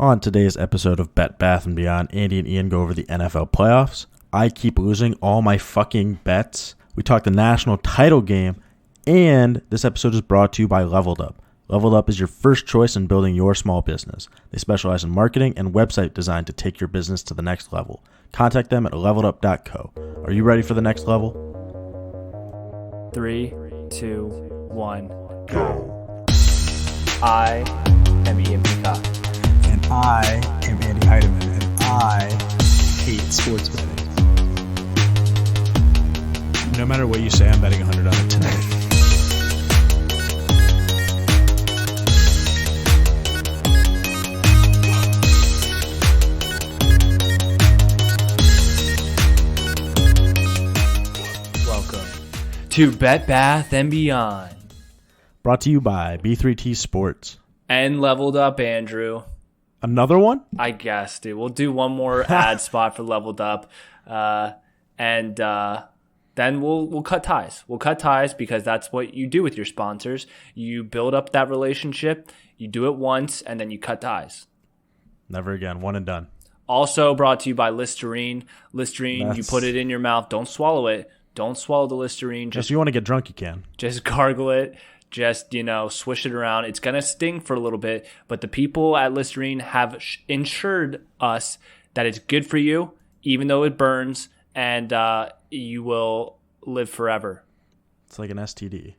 On today's episode of Bet Bath & Beyond, Andy and Ian go over the NFL playoffs. I keep losing all my fucking bets. We talk the national title game, and this episode is brought to you by Leveled Up. Leveled Up is your first choice in building your small business. They specialize in marketing and website design to take your business to the next level. Contact them at levelup.co. Are you ready for the next level? 3, 2, 1, go. I am Ian Peacock. And I am Andy Heineken, and I hate sports betting. No matter what you say, I'm betting 100 on it tonight. Welcome to Bet Bath & Beyond. Brought to you by B3T Sports. And Leveled Up, Andrew. Another one? I guess, dude. We'll do one more ad spot for Leveled Up. And then we'll cut ties. We'll cut ties because that's what you do with your sponsors. You build up that relationship. You do it once, and then you cut ties. Never again. One and done. Also brought to you by Listerine. Listerine, you put it in your mouth. Don't swallow it. Don't swallow the Listerine. Just if you want to get drunk, you can. Just gargle it. Just, swish it around. It's going to sting for a little bit, but the people at Listerine have insured us that it's good for you, even though it burns, and you will live forever. It's like an STD.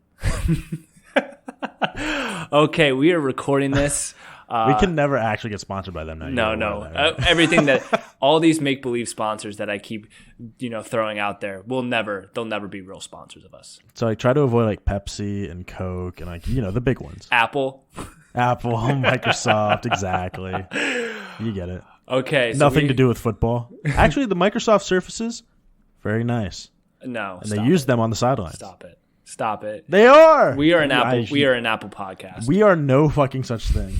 Okay, we are recording this. We can never actually get sponsored by them now. No. Everything that all these make-believe sponsors that I keep, throwing out there they'll never be real sponsors of us. So I try to avoid like Pepsi and Coke and the big ones. Apple, Microsoft, exactly. You get it. Okay. Nothing to do with football. Actually, the Microsoft Surfaces, very nice. No. And they use them on the sidelines. Stop it. They are. We are an Apple podcast. We are no fucking such thing.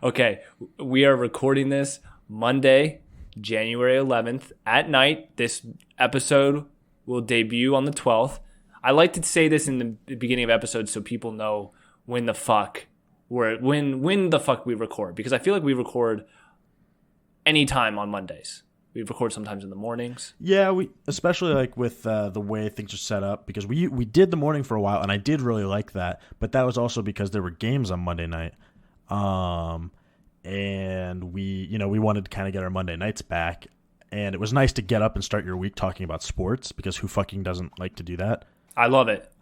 Okay, we are recording this Monday, January 11th at night. This episode will debut on the 12th. I like to say this in the beginning of episodes so people know when the fuck we record, because I feel like we record anytime on Mondays. We record sometimes in the mornings. Yeah, we especially like with the way things are set up, because we did the morning for a while, and I did really like that. But that was also because there were games on Monday night, and we wanted to kind of get our Monday nights back. And it was nice to get up and start your week talking about sports, because who fucking doesn't like to do that? I love it.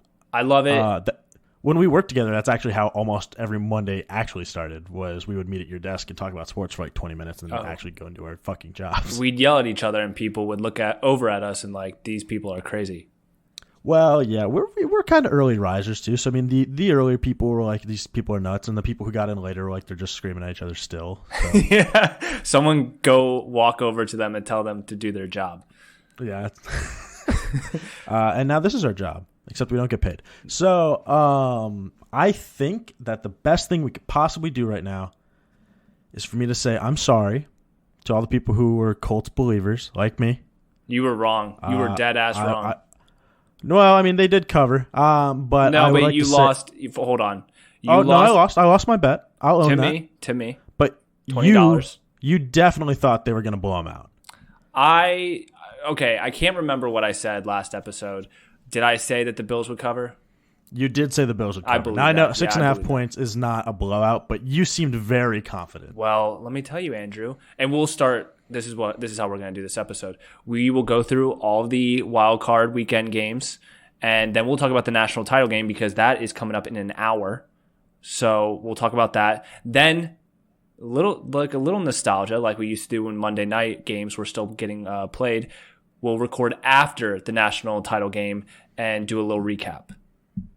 When we worked together, that's actually how almost every Monday actually started, was we would meet at your desk and talk about sports for like 20 minutes and then actually go and do our fucking jobs. We'd yell at each other and people would look over at us and like, these people are crazy. Well, yeah, we're kind of early risers too. So, I mean, the earlier people were like, these people are nuts. And the people who got in later were like, they're just screaming at each other still. So. Yeah. Someone go walk over to them and tell them to do their job. Yeah. And now this is our job. Except we don't get paid. So I think that the best thing we could possibly do right now is for me to say I'm sorry to all the people who were Colts believers like me. You were wrong. You were dead ass wrong. Well, I mean, they did cover. But no, but like you lost. Hold on. No, I lost. I lost my bet. I'll own that. To me. But $20. You definitely thought they were going to blow them out. I can't remember what I said last episode. Did I say that the Bills would cover? You did say the Bills would cover. I believe now, I know that. 6.5 points is not a blowout, but you seemed very confident. Well, let me tell you, Andrew, and we'll start. This is how we're going to do this episode. We will go through all the wild card weekend games, and then we'll talk about the national title game, because that is coming up in an hour. So we'll talk about that. Then a little nostalgia, like we used to do when Monday night games were still getting played. We'll record after the national title game and do a little recap.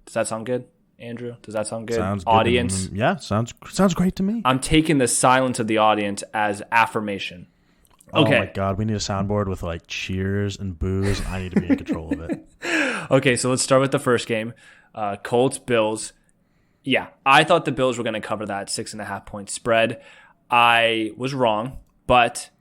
Does that sound good, Andrew? Does that sound good? Sounds good. Audience? Yeah, sounds great to me. I'm taking the silence of the audience as affirmation. Okay. Oh my God, we need a soundboard with like cheers and boos. I need to be in control of it. Okay, so let's start with the first game. Colts, Bills. Yeah, I thought the Bills were going to cover that 6.5 point spread. I was wrong, but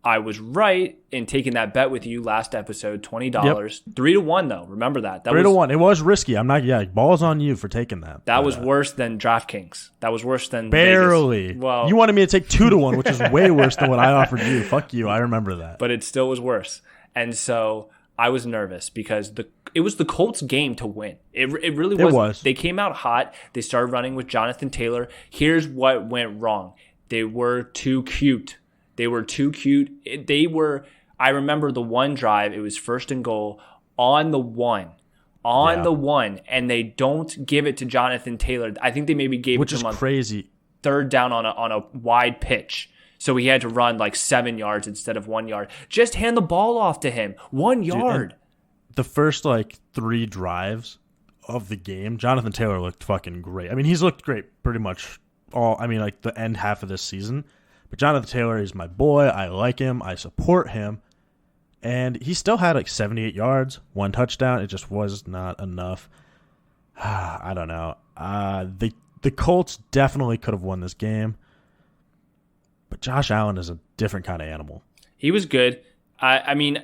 I was right in taking that bet with you last episode, $20. 3-1 though. Remember that. 3-1. It was risky. I'm not. Yeah, balls on you for taking that. That was worse than DraftKings. That was worse than barely. Vegas. Well, you wanted me to take 2-1, which is way worse than what I offered you. Fuck you. I remember that. But it still was worse. And so I was nervous because it was the Colts' game to win. It really was. It was. They came out hot. They started running with Jonathan Taylor. Here's what went wrong. They were too cute. They were too cute. I remember the one drive, it was 1st and goal on the one. The one, and they don't give it to Jonathan Taylor. I think they maybe gave it to him on crazy. 3rd down on a wide pitch. So he had to run like 7 yards instead of 1 yard. Just hand the ball off to him. 1 yard. Dude, the first 3 drives of the game, Jonathan Taylor looked fucking great. I mean, he's looked great pretty much the end half of this season. But Jonathan Taylor is my boy. I like him. I support him. And he still had 78 yards, 1 touchdown. It just was not enough. I don't know. The Colts definitely could have won this game. But Josh Allen is a different kind of animal. He was good. I mean,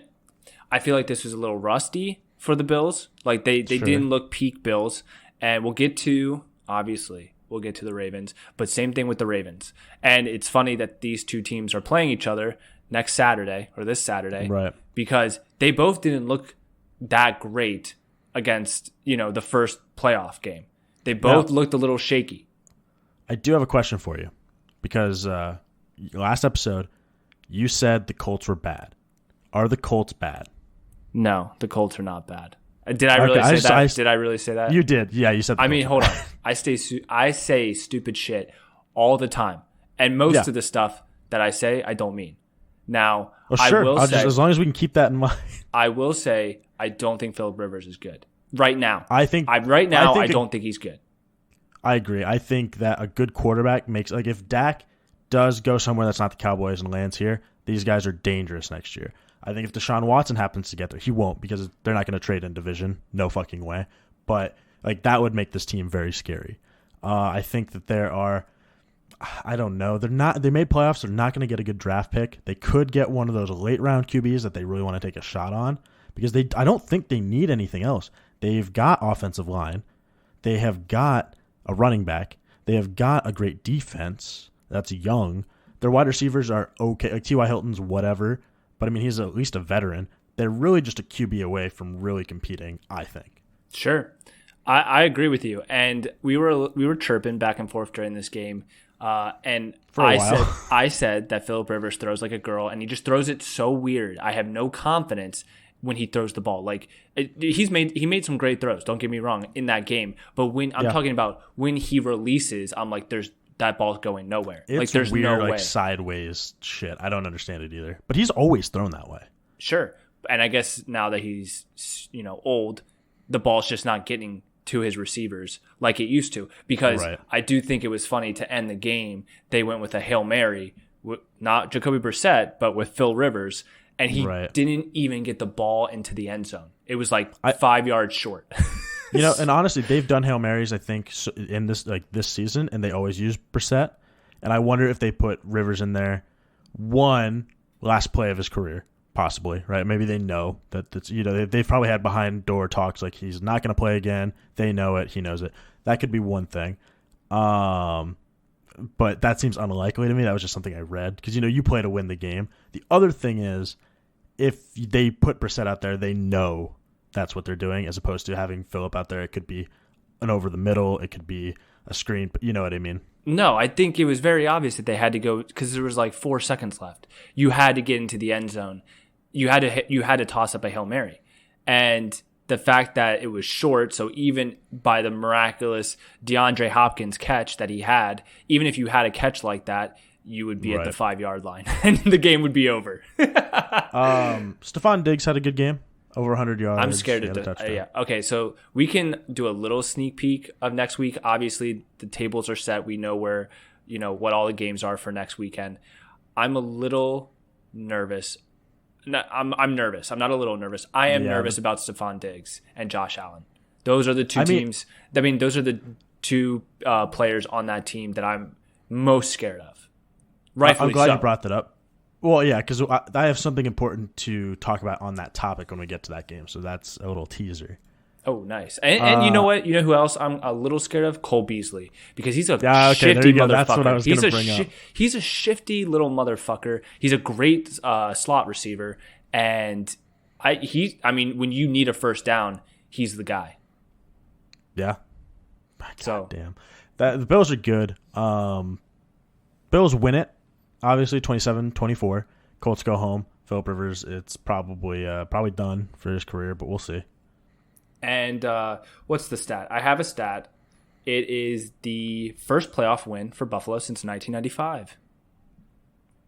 I feel like this was a little rusty for the Bills. Like they didn't look peak Bills. And we'll get to the Ravens, but same thing with the Ravens. And it's funny that these two teams are playing each other this Saturday, right? Because they both didn't look that great against, the first playoff game. They both looked a little shaky. I do have a question for you because last episode you said the Colts were bad. Are the Colts bad? No, the Colts are not bad. Did I really say that? Did I really say that? You did. Yeah, you said that. I mean, hold on. I say stupid shit all the time. And most of the stuff that I say, I don't mean. Now, sure. As long as we can keep that in mind. I will say I don't think Phillip Rivers is good. Right now. I don't think he's good. I agree. I think that a good quarterback makes, if Dak does go somewhere that's not the Cowboys and lands here, these guys are dangerous next year. I think if Deshaun Watson happens to get there, he won't because they're not going to trade in division. No fucking way. But that would make this team very scary. I think that there are, I don't know. They made playoffs. They're not going to get a good draft pick. They could get one of those late round QBs that they really want to take a shot on because I don't think they need anything else. They've got offensive line. They have got a running back. They have got a great defense that's young. Their wide receivers are okay. T.Y. Hilton's whatever. But, I mean, he's at least a veteran. They're really just a QB away from really competing, I think. Sure. I agree with you. And we were chirping back and forth during this game. And I said that Phillip Rivers throws like a girl, and he just throws it so weird. I have no confidence when he throws the ball. He made some great throws, don't get me wrong, in that game. But when I'm talking about when he releases, I'm like, that ball's going nowhere. It's there's weird, no way. Sideways shit. I don't understand it either. But he's always thrown that way. Sure. And I guess now that he's, old, the ball's just not getting to his receivers like it used to. Because I do think it was funny to end the game. They went with a Hail Mary, not Jacoby Brissett, but with Phil Rivers. And he didn't even get the ball into the end zone. It was 5 yards short. And honestly, they've done Hail Marys, I think, in this season, and they always use Brissett. And I wonder if they put Rivers in there, last play of his career, possibly, right? Maybe they know that they've probably had behind door talks like he's not going to play again. They know it. He knows it. That could be one thing. But that seems unlikely to me. That was just something I read because, you play to win the game. The other thing is if they put Brissett out there, they know that's what they're doing, as opposed to having Phillip out there. It could be an over the middle. It could be a screen. But you know what I mean? No, I think it was very obvious that they had to go because there was 4 seconds left. You had to get into the end zone. You had to toss up a Hail Mary. And the fact that it was short, so even by the miraculous DeAndre Hopkins catch that he had, even if you had a catch like that, you would be at the 5-yard line and the game would be over. Stephon Diggs had a good game. Over 100 yards. I'm scared of it. Okay, so we can do a little sneak peek of next week. Obviously, the tables are set. We know where, what all the games are for next weekend. I'm a little nervous. No, I'm nervous. I'm not a little nervous. I am nervous about Stephon Diggs and Josh Allen. Those are the two teams. Those are the two players on that team that I'm most scared of. Rightfully I'm glad so. you brought that up Well, yeah, because I have something important to talk about on that topic when we get to that game. So that's a little teaser. Oh, nice. And you know what? You know who else I'm a little scared of? Cole Beasley. Because he's a shifty motherfucker. That's what I was going to bring up. He's a shifty little motherfucker. He's a great slot receiver. And I mean, when you need a first down, he's the guy. Yeah. God damn. The Bills are good. Bills win it. Obviously, 27-24. Colts go home. Phillip Rivers, it's probably done for his career, but we'll see. And what's the stat? I have a stat. It is the first playoff win for Buffalo since 1995.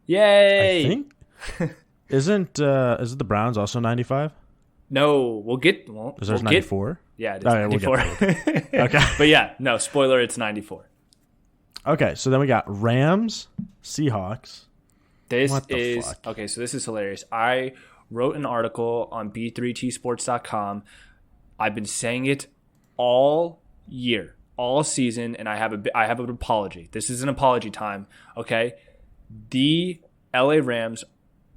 Yay! I think isn't it the Browns also 95? No, we'll get. Is there 94? Yeah, it is 94. Okay, but yeah, no spoiler. It's 94. Okay, so then we got Rams, Seahawks. This is okay. So this is hilarious. I wrote an article on b3tsports.com. I've been saying it all year, all season, and I have an apology. This is an apology time, okay? The LA Rams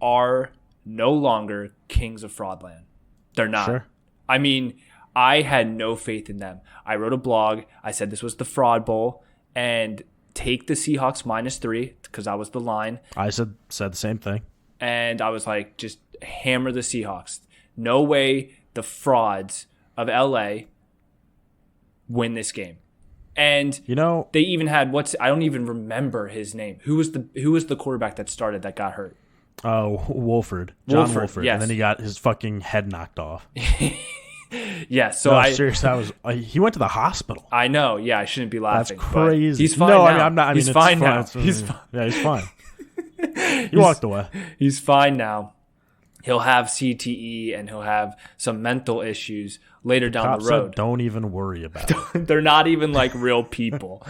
are no longer kings of Fraudland. They're not. Sure. I mean, I had no faith in them. I wrote a blog. I said this was the Fraud Bowl, and take the Seahawks -3 because that was the line. I said the same thing. And I was like, just hammer the Seahawks. No way the frauds of LA win this game. And they even had I don't even remember his name. Who was the quarterback that started that got hurt? Oh, Wolford. John Wolford. Yes. And then he got his fucking head knocked off. Yeah, so seriously, he went to the hospital. I know. Yeah, I shouldn't be laughing. That's crazy. He's fine now. I mean, I'm not. I mean, he's fine now. He's fine. Yeah, he's fine. He walked away. He's fine now. He'll have CTE and he'll have some mental issues later down the road. Don't even worry about it. They're not even like real people.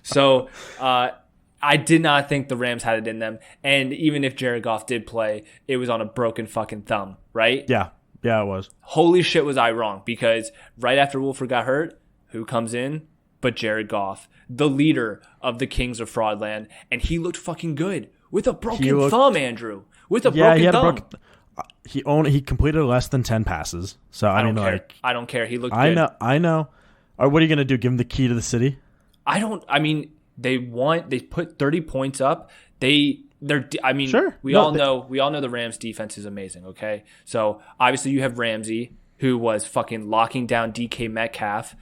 So I did not think the Rams had it in them. And even if Jared Goff did play, it was on a broken fucking thumb, right? Yeah. Yeah, it was. Holy shit, was I wrong? Because right after Wolford got hurt, who comes in but Jared Goff, the leader of the Kings of Fraudland, and he looked fucking good with a broken thumb, Andrew. With a broken thumb. He completed less than 10 passes. So I don't care. I don't care. He looked good. I know. Or what are you gonna do? Give him the key to the city? I mean, they put 30 points up. Sure. We all know the Rams defense is amazing, okay? So obviously you have Ramsey, who was fucking locking down DK Metcalf.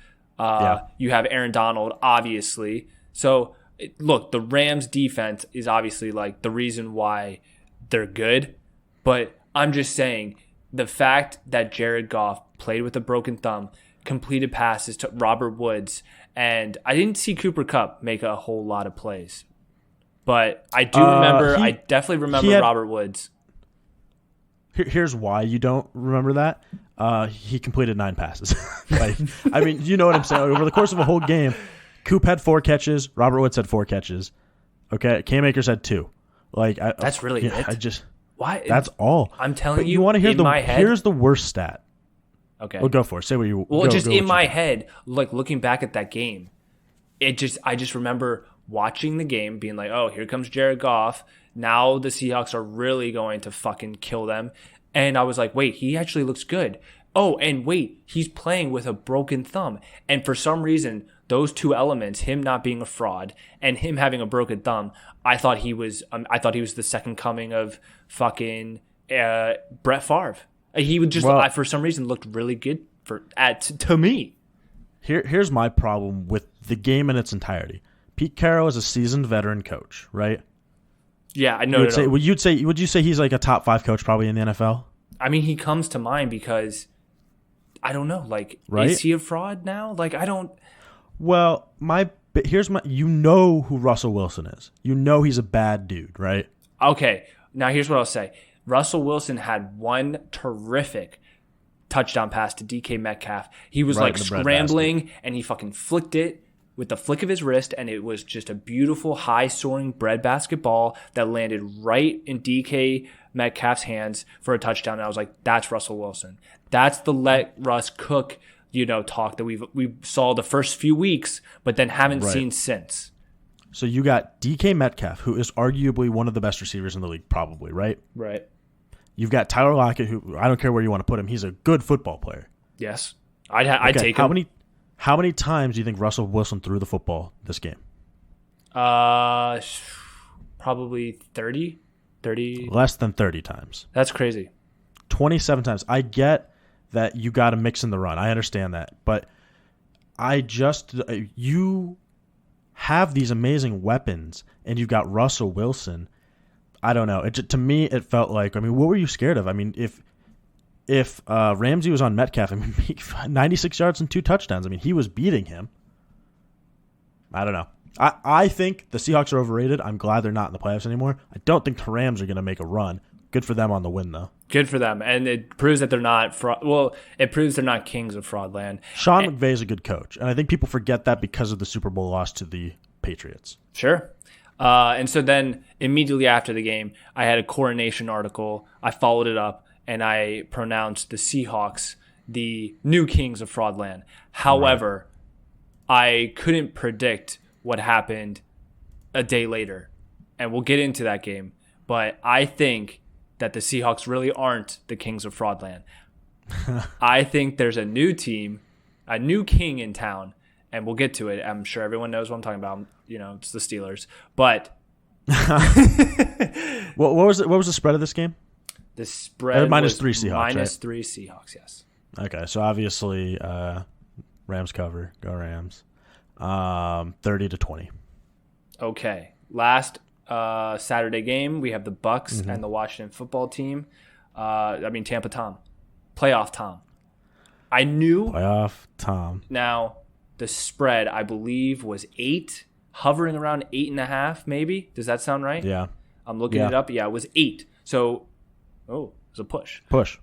You have Aaron Donald, obviously. So look, the Rams defense is obviously like the reason why they're good. But I'm just saying the fact that Jared Goff played with a broken thumb, completed passes to Robert Woods, and I didn't see Cooper Kupp make a whole lot of plays. But I do remember, I definitely remember Robert Woods. Here's why you don't remember that. He completed 9 passes. I mean, you know what I'm saying? Over the course of a whole game, Coop had 4 catches. Robert Woods had 4 catches. Okay, Cam Akers had 2. That's really it? Why? That's all. I'm telling you want to hear my head? Here's the worst stat. Okay. Well, go for it. Say what you. Well, just in my head, like looking back at that game, I just remember watching the game, being like, "Oh, here comes Jared Goff. Now the Seahawks are really going to fucking kill them." And I was like, "Wait, he actually looks good." Oh, and wait, he's playing with a broken thumb. And for some reason, those two elements, him not being a fraud and him having a broken thumb, I thought he was the second coming of fucking Brett Favre. He would just, for some reason, looked really good to me. Here's my problem with the game in its entirety. Pete Carroll is a seasoned veteran coach, right? Yeah, I know. Would you say he's like a top 5 coach probably in the NFL? I mean, he comes to mind because I don't know. Like, right? Is he a fraud now? Like, I don't. Well, you know who Russell Wilson is. You know he's a bad dude, right? Okay. Now here's what I'll say. Russell Wilson had one terrific touchdown pass to DK Metcalf. He was like scrambling and he fucking flicked it with the flick of his wrist, and it was just a beautiful high-soaring breadbasket ball that landed right in DK Metcalf's hands for a touchdown. And I was like, that's Russell Wilson. That's the let Russ cook, talk that we saw the first few weeks, but then haven't seen since. So you got DK Metcalf, who is arguably one of the best receivers in the league, probably, right? Right. You've got Tyler Lockett, who I don't care where you want to put him. He's a good football player. Yes. I'd take him. How many times do you think Russell Wilson threw the football this game? Probably 30. 30. Less than 30 times. That's crazy. 27 times. I get that you got to mix in the run. I understand that. But you have these amazing weapons, and you've got Russell Wilson. I don't know. To me, it felt like, what were you scared of? If Ramsey was on Metcalf, 96 yards and 2 touchdowns. He was beating him. I don't know. I think the Seahawks are overrated. I'm glad they're not in the playoffs anymore. I don't think the Rams are going to make a run. Good for them on the win, though. Good for them. And it proves that they're not it proves they're not kings of fraudland. Sean McVay is a good coach, and I think people forget that because of the Super Bowl loss to the Patriots. Sure. And so then immediately after the game, I had a coronation article. I followed it up, and I pronounced the Seahawks the new kings of fraudland. However, I couldn't predict what happened a day later, and we'll get into that game. But I think that the Seahawks really aren't the kings of fraudland. I think there's a new team, a new king in town, and we'll get to it. I'm sure everyone knows what I'm talking about. It's the Steelers. But what was the spread of this game? The spread minus was 3 Seahawks. Minus right? 3 Seahawks, yes. Okay, so obviously Rams cover. Go Rams. 30-20. Okay. Last Saturday game, we have the Bucks and the Washington football team. Tampa Tom. Playoff Tom. I knew. Playoff Tom. Now, the spread, I believe, was 8, hovering around 8.5, maybe. Does that sound right? Yeah. I'm looking it up. Yeah, it was 8. So, it was a push. Push.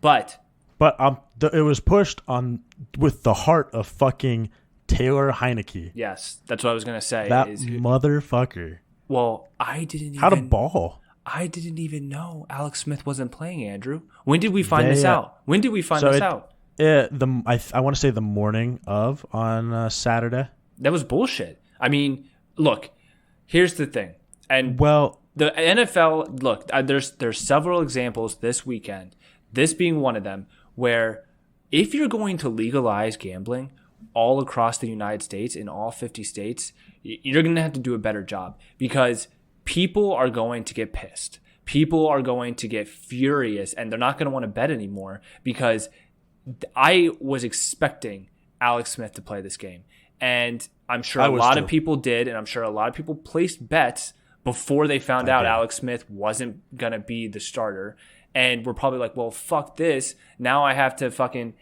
But it was pushed on with the heart of fucking Taylor Heineke. Yes, that's what I was going to say. That motherfucker. Well, I didn't even... How to ball? I didn't even know Alex Smith wasn't playing, Andrew. When did we find this out? When did we find this out? I want to say the morning of on Saturday. That was bullshit. Look, here's the thing. And the NFL, look, there's several examples this weekend, this being one of them, where if you're going to legalize gambling all across the United States, in all 50 states, you're going to have to do a better job, because people are going to get pissed. People are going to get furious, and they're not going to want to bet anymore, because I was expecting Alex Smith to play this game. And I'm sure a lot of people did, and I'm sure a lot of people placed bets before they found out Alex Smith wasn't going to be the starter. And we're probably like, well, fuck this. Now I have to fucking,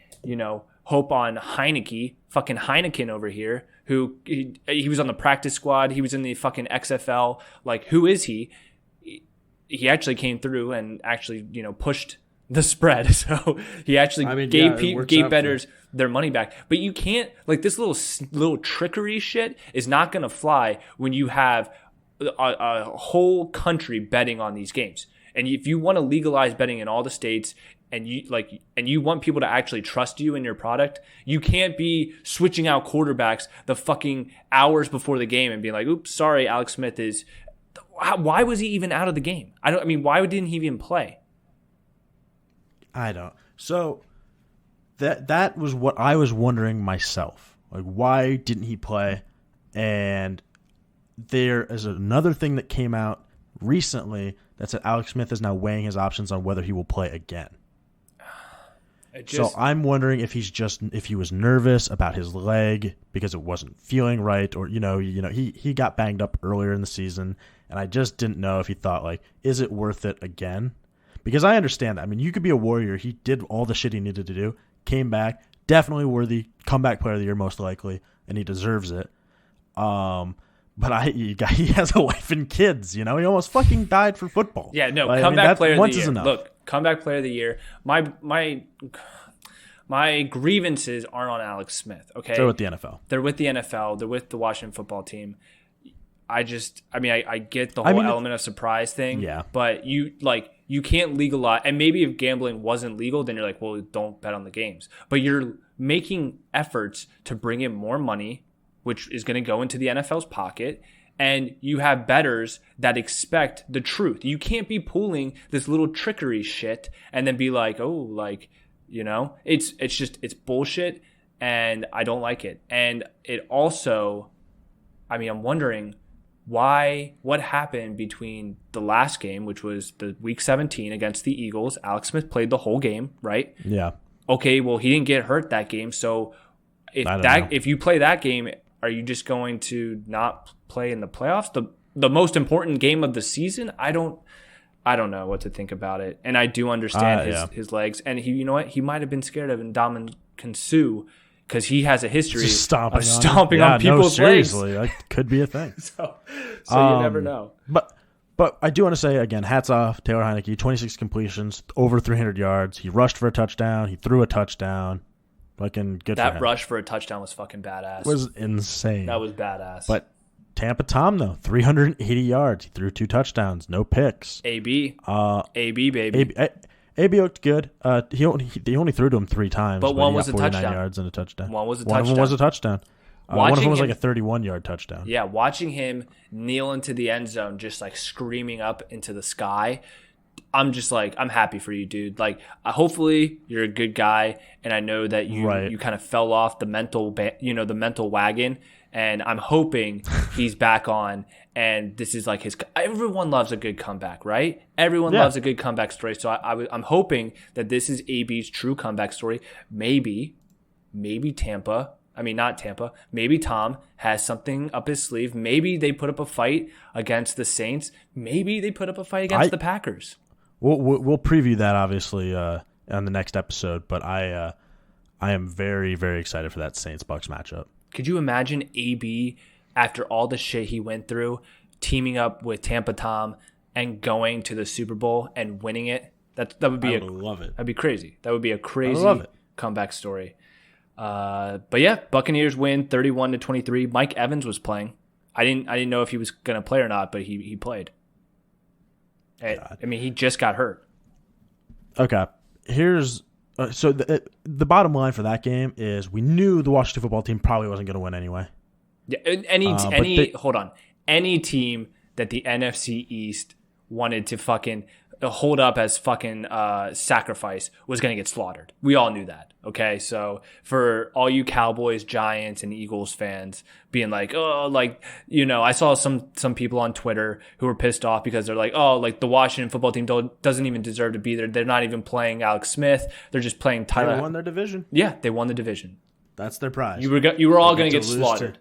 hope on fucking Heineken over here, who he was on the practice squad. He was in the fucking XFL. Like, who is he? He actually came through and actually, pushed the spread. So he actually gave bettors their money back. But you can't, like, this little trickery shit is not going to fly when you have a whole country betting on these games. And if you want to legalize betting in all the states, and you want people to actually trust you and your product, you can't be switching out quarterbacks the fucking hours before the game and being like, oops, sorry, Alex Smith is... Why was he even out of the game? Why didn't he even play? I don't. So that was what I was wondering myself. Like, why didn't he play? And there is another thing that came out recently that said Alex Smith is now weighing his options on whether he will play again. So I'm wondering if he was nervous about his leg because it wasn't feeling right, or he got banged up earlier in the season, and I just didn't know if he thought, like, is it worth it again? Because I understand that. You could be a Warrior. He did all the shit he needed to do, came back, definitely worthy comeback player of the year most likely, and he deserves it. But he has a wife and kids. He almost fucking died for football. Yeah, no, comeback player of the year. Enough. Look, comeback player of the year. My grievances aren't on Alex Smith. Okay, they're with the NFL. They're with the NFL. They're with the Washington football team. I get the whole element of surprise thing. Yeah, but you can't legalize. And maybe if gambling wasn't legal, then you're like, well, don't bet on the games. But you're making efforts to bring in more money which is going to go into the NFL's pocket, and you have bettors that expect the truth. You can't be pulling this little trickery shit and then be like, oh, like, you know, it's bullshit, and I don't like it. And it also, I mean, I'm wondering what happened between the last game, which was the week 17 against the Eagles. Alex Smith played the whole game, right? Yeah. Okay, well, he didn't get hurt that game, so if you play that game, are you just going to not play in the playoffs? The most important game of the season? I don't know what to think about it. And I do understand his legs. And he, you know what? He might have been scared of Ndamukong Suh because he has a history of stomping on people's legs. Seriously, that could be a thing. so you never know. But I do want to say, again, hats off, Taylor Heineke, 26 completions, over 300 yards. He rushed for a touchdown. He threw a touchdown. Fucking good for him. That rush for a touchdown was fucking badass. It was insane. That was badass. But Tampa Tom, though, 380 yards. He threw 2 touchdowns, no picks. AB, baby. AB looked good. He only threw to him 3 times. But one was he a got 49 touchdown. yards and a touchdown. One was a touchdown. One of them was a touchdown. One of them was like a 31-yard touchdown. Yeah, watching him kneel into the end zone, just like screaming up into the sky, I'm just like, I'm happy for you, dude. Like, hopefully you're a good guy, and I know that you kind of fell off the mental wagon, and I'm hoping he's back on. And this is like everyone loves a good comeback, right? Everyone loves a good comeback story. So I'm hoping that this is AB's true comeback story. Maybe Tampa. I mean, not Tampa. Maybe Tom has something up his sleeve. Maybe they put up a fight against the Saints. Maybe they put up a fight against the Packers. We'll preview that obviously on the next episode. But I am very, very excited for that Saints-Bucks matchup. Could you imagine AB after all the shit he went through, teaming up with Tampa Tom and going to the Super Bowl and winning it? That would be love it. That'd be crazy. That would be a crazy comeback story. But yeah, Buccaneers win 31-23. Mike Evans was playing. I didn't know if he was gonna play or not, but he played. I mean, he just got hurt. Okay, here's so the bottom line for that game is we knew the Washington football team probably wasn't gonna win anyway. Yeah, any team that the NFC East wanted to fucking hold up as fucking sacrifice was going to get slaughtered. We all knew that, okay? So for all you Cowboys, Giants, and Eagles fans being like, oh, like, you know, I saw some people on Twitter who were pissed off because they're like, oh, like the Washington football team doesn't even deserve to be there. They're not even playing Alex Smith. They're just playing Tyler. They won their division. Yeah, they won the division. That's their prize. You were all going to get slaughtered.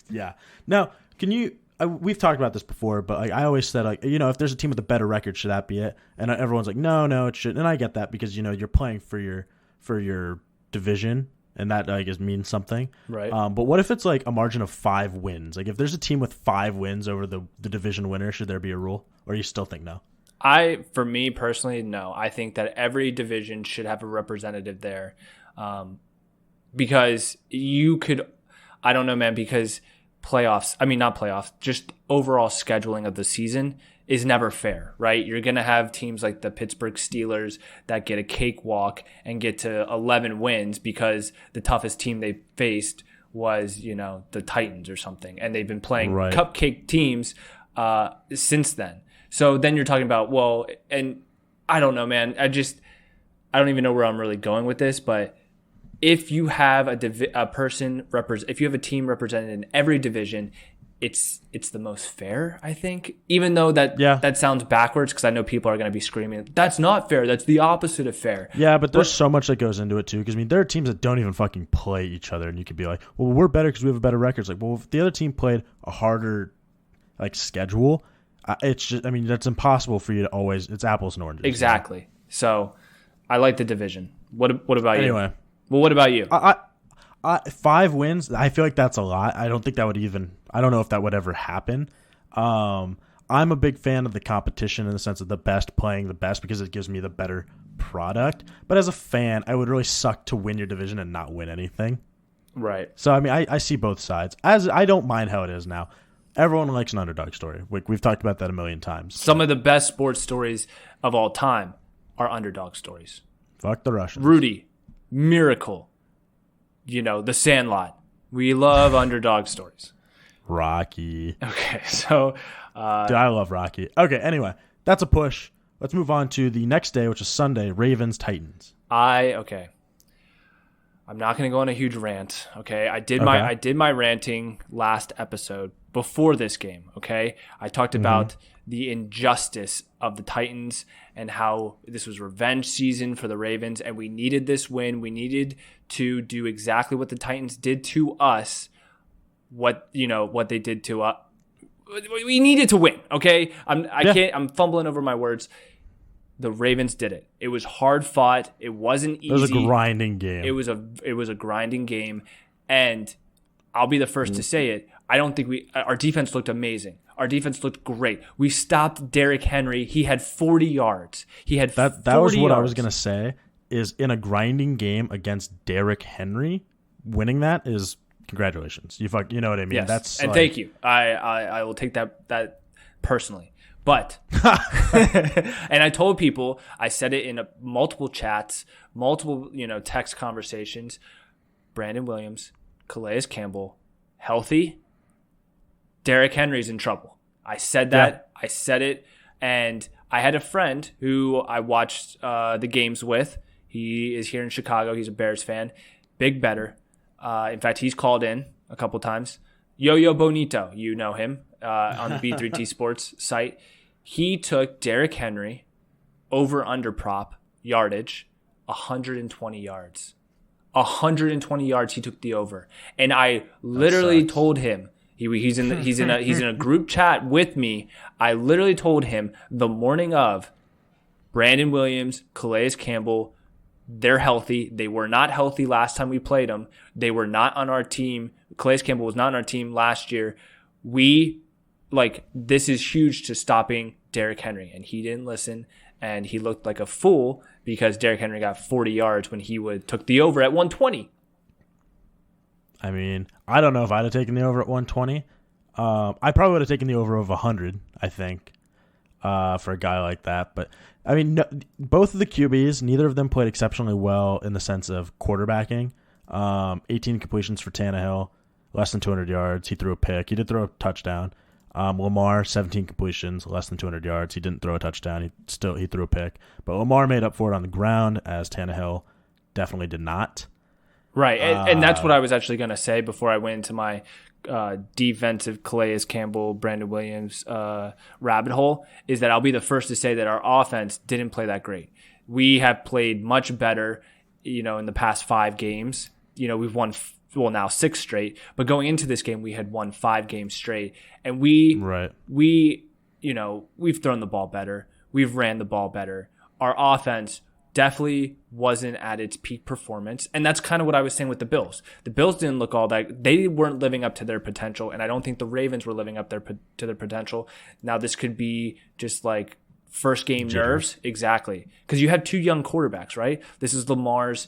Yeah. Now, can you... we've talked about this before, but like I always said, like, you know, if there's a team with a better record, should that be it? And everyone's like, no, it shouldn't. And I get that because, you know, you're playing for your division, and that I guess means something, right? But what if it's like a margin of 5 wins? Like if there's a team with 5 wins over the division winner, should there be a rule, or you still think no? For me personally, no. I think that every division should have a representative there, because you could, I don't know, man, because just overall scheduling of the season is never fair, right? You're going to have teams like the Pittsburgh Steelers that get a cakewalk and get to 11 wins because the toughest team they faced was, you know, the Titans or something. And they've been playing cupcake teams since then. So then you're talking about, well, and I don't know, man. I don't even know where I'm really going with this, but if you have if you have a team represented in every division, it's the most fair, I think. Even though that sounds backwards, because I know people are going to be screaming, that's not fair. That's the opposite of fair. Yeah, but there's so much that goes into it too. Because I mean, there are teams that don't even fucking play each other, and you could be like, well, we're better because we have a better record. It's like, well, if the other team played a harder like schedule, it's just, I mean, that's impossible for you to always. It's apples and oranges. Exactly. Right? So I like the division. What about you? Anyway. Well, what about you? 5 wins, I feel like that's a lot. I don't think that would even – I don't know if that would ever happen. I'm a big fan of the competition in the sense of the best playing the best because it gives me the better product. But as a fan, I would really suck to win your division and not win anything. Right. So, I mean, I see both sides. As I don't mind how it is now. Everyone likes an underdog story. We've talked about that a million times. Some of the best sports stories of all time are underdog stories. Fuck the Russians. Rudy. Miracle, you know, The Sandlot, We love underdog stories. Rocky. Okay, so Dude, I love Rocky. Okay, anyway, that's a push. Let's move on to the next day, which is Sunday, Ravens Titans. okay. I'm not going to go on a huge rant, okay? I did my ranting last episode before this game, okay? I talked about the injustice of the Titans and how this was revenge season for the Ravens, and we needed this win. We needed to do exactly what the Titans did to us, what they did to us. We needed to win, okay? I'm fumbling over my words. The Ravens did it. It was hard fought. It wasn't easy. It was a grinding game. It was a grinding game, and I'll be the first to say it. I don't think our defense looked amazing. Our defense looked great. We stopped Derrick Henry. He had 40 yards. That was what I was gonna say. Is in a grinding game against Derrick Henry, winning that is congratulations. You know what I mean? Yes. Thank you. I will take that personally. But, and I told people, I said it in multiple chats, multiple, text conversations, Brandon Williams, Calais Campbell, healthy, Derrick Henry's in trouble. I said that. Yeah. I said it. And I had a friend who I watched the games with. He is here in Chicago. He's a Bears fan. Big better. In fact, he's called in a couple times. Yo-Yo Bonito, you know him on the B3T Sports site. He took Derrick Henry over under prop yardage, 120 yards. 120 yards he took the over. And I literally told him, he's in a group chat with me. I literally told him the morning of, Brandon Williams, Calais Campbell, they're healthy. They were not healthy last time we played them. They were not on our team. Calais Campbell was not on our team last year. This is huge to stopping Derrick Henry. And he didn't listen. And he looked like a fool because Derrick Henry got 40 yards when he took the over at 120. I mean, I don't know if I'd have taken the over at 120. I probably would have taken the over of 100, I think, for a guy like that. But, I mean, both of the QBs, neither of them played exceptionally well in the sense of quarterbacking. 18 completions for Tannehill, less than 200 yards. He threw a pick. He did throw a touchdown. Lamar, 17 completions, less than 200 yards. He didn't throw a touchdown. He threw a pick. But Lamar made up for it on the ground, as Tannehill definitely did not. Right, and that's what I was actually going to say before I went into my defensive Calais Campbell, Brandon Williams rabbit hole, is that I'll be the first to say that our offense didn't play that great. We have played much better, in the past 5 games. We've won now 6 straight, but going into this game, we had won 5 games straight, and we've thrown the ball better. We've ran the ball better. Our offense definitely wasn't at its peak performance, and that's kind of what I was saying with the Bills. The Bills didn't look all that. They weren't living up to their potential, and I don't think the Ravens were living up to their potential. Now, this could be just like first game nerves. Exactly, because you have 2 young quarterbacks, right? This is Lamar's,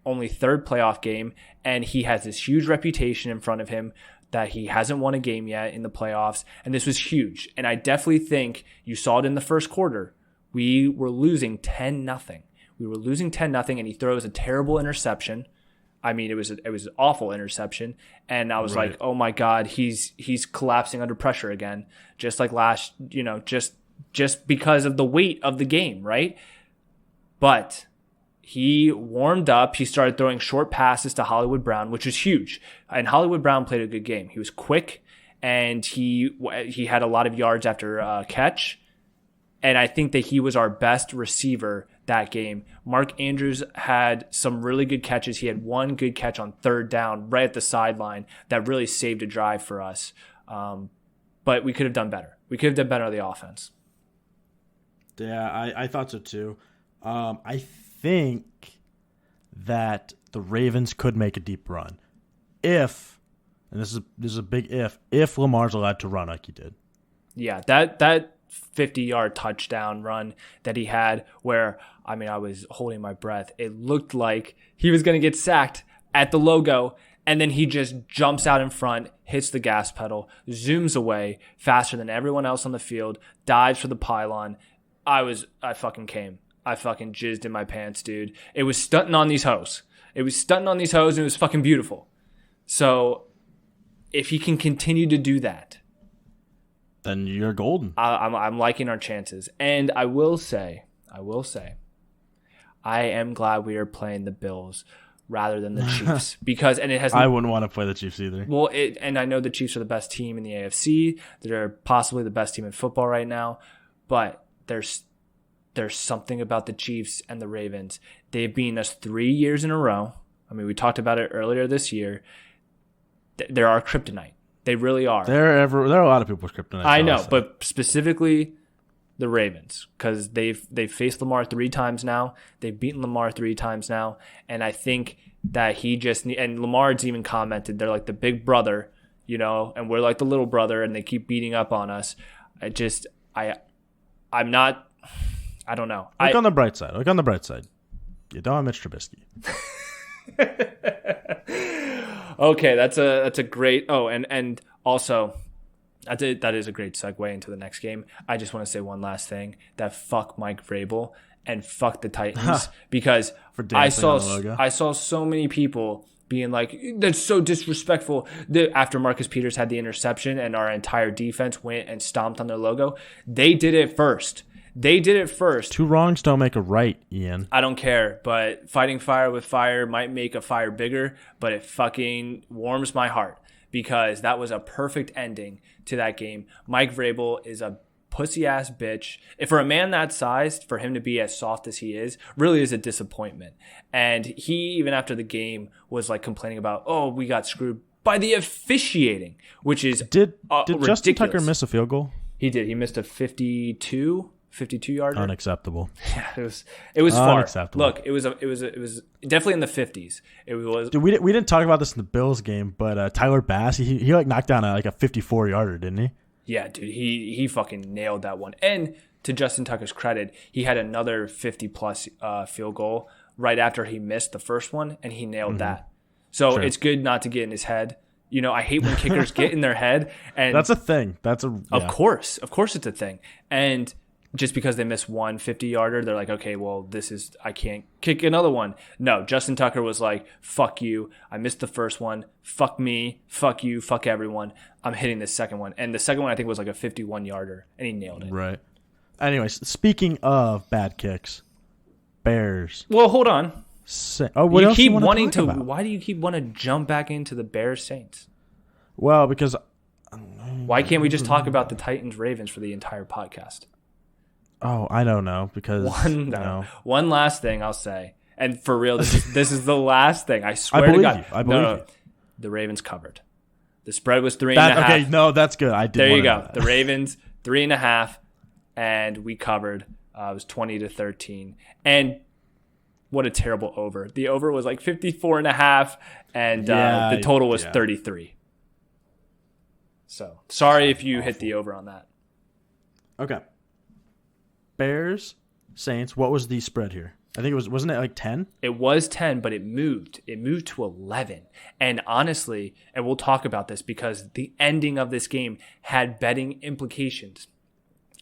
only 3rd playoff game, and he has this huge reputation in front of him that he hasn't won a game yet in the playoffs, and this was huge. And I definitely think you saw it in the first quarter. We were losing 10-0. We were losing 10-0, and he throws a terrible interception. I mean, it was an awful interception, and I was like, "Oh my God, he's collapsing under pressure again, just like last, just because of the weight of the game, right?" But he warmed up. He started throwing short passes to Hollywood Brown, which was huge. And Hollywood Brown played a good game. He was quick, and he had a lot of yards after catch. And I think that he was our best receiver that game. Mark Andrews had some really good catches. He had one good catch on 3rd down right at the sideline that really saved a drive for us. But we could have done better. We could have done better on the offense. Yeah, I thought so too. I think that the Ravens could make a deep run if, and this is a big if Lamar's allowed to run like he did. Yeah, that 50-yard touchdown run that he had where, I was holding my breath. It looked like he was going to get sacked at the logo, and then he just jumps out in front, hits the gas pedal, zooms away faster than everyone else on the field, dives for the pylon. I fucking jizzed in my pants, dude. It was stunting on these hoes. And it was fucking beautiful. So if he can continue to do that, then you're golden. I'm liking our chances. And I will say, I am glad we are playing the Bills rather than the Chiefs because I wouldn't want to play the Chiefs either. Well, and I know the Chiefs are the best team in the AFC. They're possibly the best team in football right now, but there's something about the Chiefs and the Ravens. They've beaten us 3 years in a row. I mean, we talked about it earlier this year. They're our kryptonite. They really are. There are a lot of people's kryptonite. I know, but specifically the Ravens, because they've faced Lamar 3 times now. They've beaten Lamar 3 times now, and I think that and Lamar's even commented they're like the big brother, and we're like the little brother, and they keep beating up on us. I don't know. Look on the bright side. You don't have Mitch Trubisky. Okay, that's a great. Oh, and also. That is a great segue into the next game. I just want to say one last thing. That fuck Mike Vrabel and fuck the Titans because I saw so many people being like, that's so disrespectful. After Marcus Peters had the interception and our entire defense went and stomped on their logo, they did it first. Two wrongs don't make a right, Ian. I don't care, but fighting fire with fire might make a fire bigger, but it fucking warms my heart. Because that was a perfect ending to that game. Mike Vrabel is a pussy-ass bitch. If for a man that size, for him to be as soft as he is, really is a disappointment. And he, even after the game, was like complaining about, we got screwed by the officiating, which is Did ridiculous. Justin Tucker miss a field goal? He did. He missed a 52-yarder. Unacceptable. Yeah, it was far. Unacceptable. Look, it was definitely in the 50s. It was. Dude, we didn't talk about this in the Bills game, but Tyler Bass, he like knocked down a 54-yarder, didn't he? Yeah, dude, he fucking nailed that one. And to Justin Tucker's credit, he had another 50-plus field goal right after he missed the first one, and he nailed that. So It's good not to get in his head. I hate when kickers get in their head, and that's a thing. Of course it's a thing, and. Just because they miss one 50-yarder, they're like, okay, well, I can't kick another one. No, Justin Tucker was like, fuck you. I missed the first one. Fuck me. Fuck you. Fuck everyone. I'm hitting the second one. And the second one, I think, was like a 51-yarder, and he nailed it. Right. Anyways, speaking of bad kicks, Bears. Well, hold on. What else do you want to talk about? Why do you keep wanting to jump back into the Bears Saints? Well, because. Why can't we just talk about the Titans Ravens for the entire podcast? Oh, I don't know because one last thing I'll say, and for real, this is the last thing. I swear to God, I believe you. The Ravens covered. The spread was 3.5. Okay, no, that's good. There you go. The Ravens 3.5, and we covered. It was 20-13, and what a terrible over. The over was like 54.5, and the total was 33. So sorry if you hit the over on that. Okay. Bears, Saints, what was the spread here? I think wasn't it like 10? It was 10, but it moved. It moved to 11. And honestly, and we'll talk about this because the ending of this game had betting implications.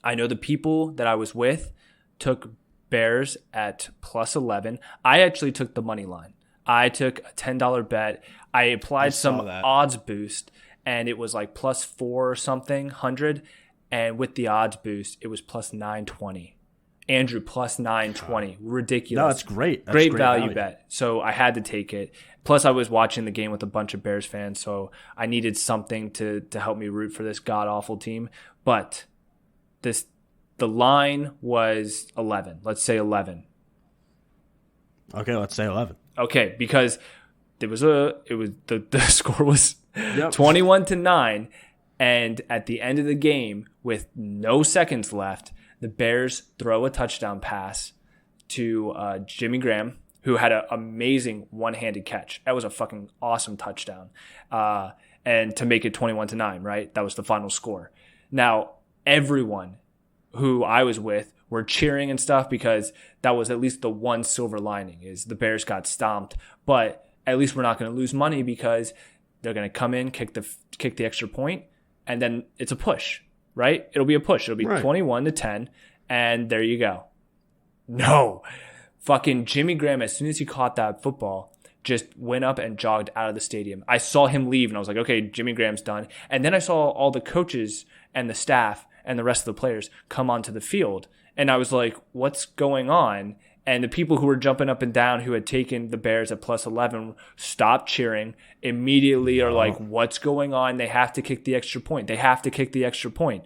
I know the people that I was with took Bears at plus 11. I actually took the money line. I took a $10 bet. I applied some odds boost, and it was like plus 4 or something, 100. And with the odds boost, it was plus 920. Andrew, plus 920. Ridiculous. No, that's great. That's great value bet. So I had to take it. Plus, I was watching the game with a bunch of Bears fans, so I needed something to help me root for this god-awful team. But the line was 11. Let's say 11. Okay, let's say 11. Okay, because the score was 21-9. And at the end of the game, with no seconds left, the Bears throw a touchdown pass to Jimmy Graham, who had an amazing one-handed catch. That was a fucking awesome touchdown. And to make it 21-9, right? That was the final score. Now, everyone who I was with were cheering and stuff because that was at least the one silver lining is the Bears got stomped. But at least we're not going to lose money because they're going to come in, kick the extra point, and then it's a push, right? It'll be a push. It'll be 21-10, and there you go. No. Fucking Jimmy Graham, as soon as he caught that football, just went up and jogged out of the stadium. I saw him leave, and I was like, okay, Jimmy Graham's done. And then I saw all the coaches and the staff and the rest of the players come onto the field. And I was like, what's going on? And the people who were jumping up and down who had taken the Bears at plus 11 stopped cheering, immediately are like, what's going on? They have to kick the extra point. They have to kick the extra point.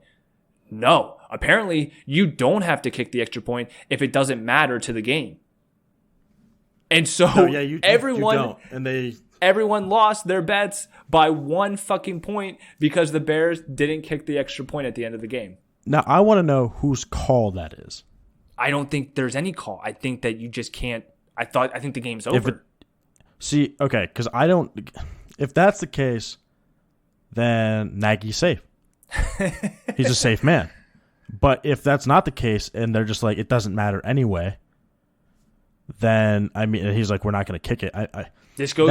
No, apparently you don't have to kick the extra point if it doesn't matter to the game. And so everyone lost their bets by 1 fucking point because the Bears didn't kick the extra point at the end of the game. Now, I want to know whose call that is. I don't think there's any call. I think that you just can't. I think the game's over. Because I don't. If that's the case, then Nagy's safe. He's a safe man. But if that's not the case, and they're just like, it doesn't matter anyway, then he's like, we're not going to kick it. This goes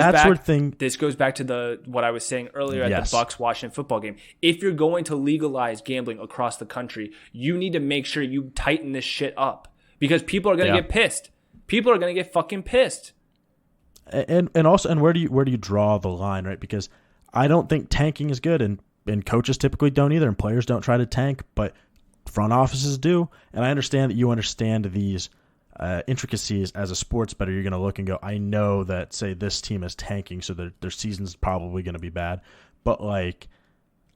back to what I was saying earlier at the Bucs-Washington football game. If you're going to legalize gambling across the country, you need to make sure you tighten this shit up because people are going to get pissed. People are going to get fucking pissed. And where do you draw the line, right? Because I don't think tanking is good, and coaches typically don't either, and players don't try to tank, but front offices do. And I understand that you understand these intricacies as a sports bettor. You're going to look and go, I know that, say, this team is tanking, so their season's probably going to be bad. But like,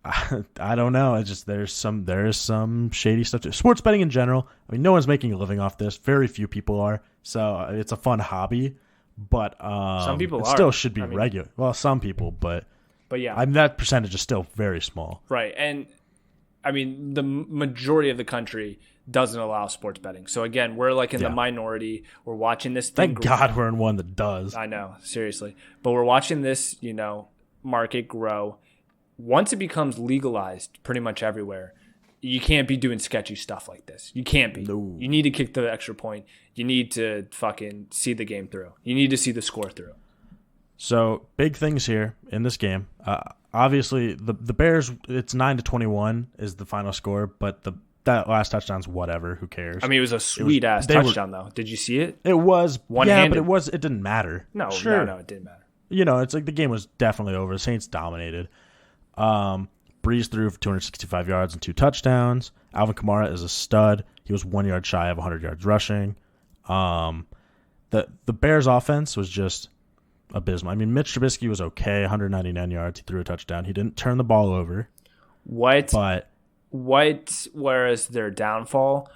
I don't know. It's just there is some shady stuff too. Sports betting in general. I mean, no one's making a living off this. Very few people are. So it's a fun hobby. But some people still should be regular. Well, some people, but yeah, that percentage is still very small. Right, and I mean the majority of the country doesn't allow sports betting. So again, we're like in the minority. We're watching this thing. Thank God we're in one that does. I know, seriously. But we're watching this, market grow. Once it becomes legalized pretty much everywhere, you can't be doing sketchy stuff like this. You can't be. No. You need to kick the extra point. You need to fucking see the game through. You need to see the score through. So big things here in this game. Obviously, the Bears, it's 9-21 is the final score, but that last touchdown's whatever. Who cares? I mean, it was a sweet-ass touchdown, though. Did you see it? It was. One-handed. Yeah, but it didn't matter. No, it didn't matter. It's like the game was definitely over. The Saints dominated. Breeze threw for 265 yards and 2 touchdowns. Alvin Kamara is a stud. He was 1 yard shy of 100 yards rushing. The Bears' offense was just abysmal. I mean, Mitch Trubisky was okay, 199 yards. He threw a touchdown. He didn't turn the ball over. Whereas their downfall?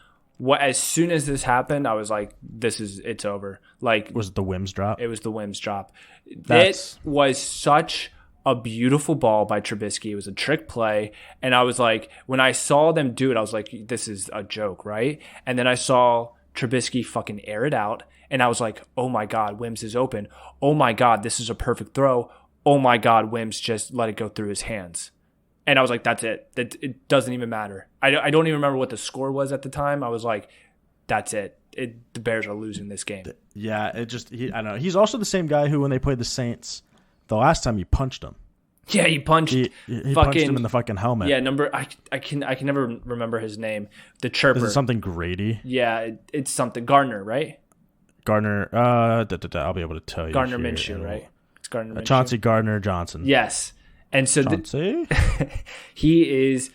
As soon as this happened, I was like, it's over. Like, was it the Wims drop? It was the Wims drop. It was such a beautiful ball by Trubisky. It was a trick play. And I was like, when I saw them do it, I was like, this is a joke, right? And then I saw Trubisky fucking air it out. And I was like, oh my God, Wims is open. Oh my God, this is a perfect throw. Oh my God, Wims just let it go through his hands. And I was like, that's it. It doesn't even matter. I don't even remember what the score was at the time. I was like, that's it. The Bears are losing this game. Yeah, I don't know. He's also the same guy who, when they played the Saints, the last time he punched him. Yeah, he punched. He punched him in the fucking helmet. Yeah, I can never remember his name. The chirper. Is it something Grady? Yeah, it's something Gardner, right? Gardner. I'll be able to tell you. Gardner Minshew, right? It's Gardner Minshew. Chauncey Gardner Johnson. Yes, and so he is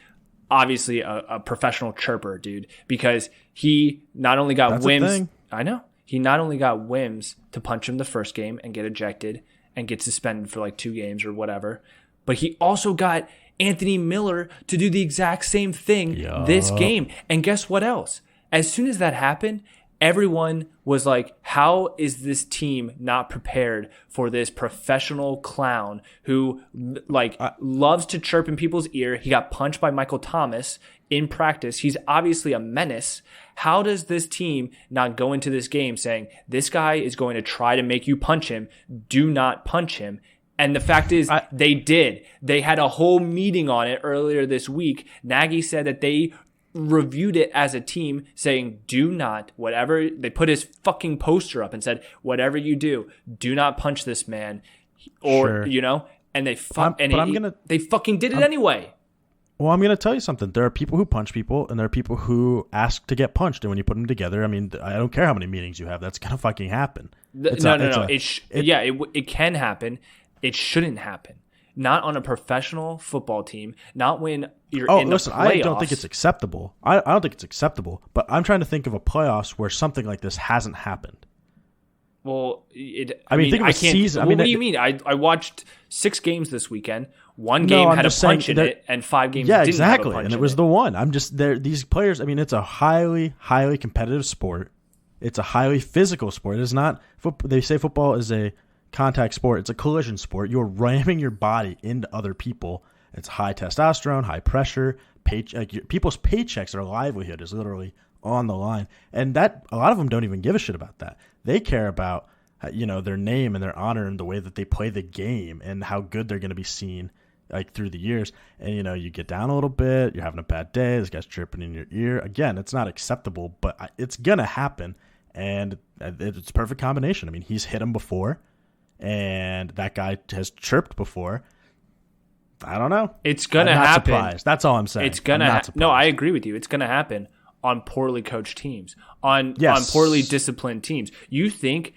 obviously a professional chirper, dude, because he not only got Wims. I know. He not only got Wims to punch him the first game and get ejected and get suspended for like 2 games or whatever, but he also got Anthony Miller to do the exact same thing this game. And guess what else? As soon as that happened, everyone was like, how is this team not prepared for this professional clown who loves to chirp in people's ear? He got punched by Michael Thomas in practice. He's obviously a menace. How does this team not go into this game saying, this guy is going to try to make you punch him? Do not punch him. And the fact is, they did. They had a whole meeting on it earlier this week. Nagy said that they reviewed it as a team, saying, do not, whatever. They put his fucking poster up and said, whatever you do not punch this man. Or, sure. and they fucking did it anyway. Well, I'm going to tell you something. There are people who punch people, and there are people who ask to get punched. And when you put them together, I mean, I don't care how many meetings you have. That's going to fucking happen. No. It can happen. It shouldn't happen. Not on a professional football team. Not when you're in the playoffs. I don't think it's acceptable. I don't think it's acceptable. But I'm trying to think of a playoffs where something like this hasn't happened. Well, think of a season. What do you mean? I watched 6 games this weekend. One game had a punch in it, and 5 games didn't have a punch and it was the one. I'm just there. These players. I mean, it's a highly, highly competitive sport. It's a highly physical sport. It's not. They say football is a contact sport. It's a collision sport. You're ramming your body into other people. It's high testosterone, high pressure. People's paychecks, their livelihood is literally on the line, and that a lot of them don't even give a shit about that. They care about their name and their honor and the way that they play the game and how good they're going to be seen like through the years. And you get down a little bit, you're having a bad day, this guy's chirping in your ear. Again, it's not acceptable, but it's gonna happen, and it's a perfect combination. I mean, he's hit him before, and that guy has chirped before. I don't know. It's gonna happen. Surprised. That's all I'm saying. It's gonna. No, I agree with you. It's gonna happen on poorly coached teams, on poorly disciplined teams. Do you think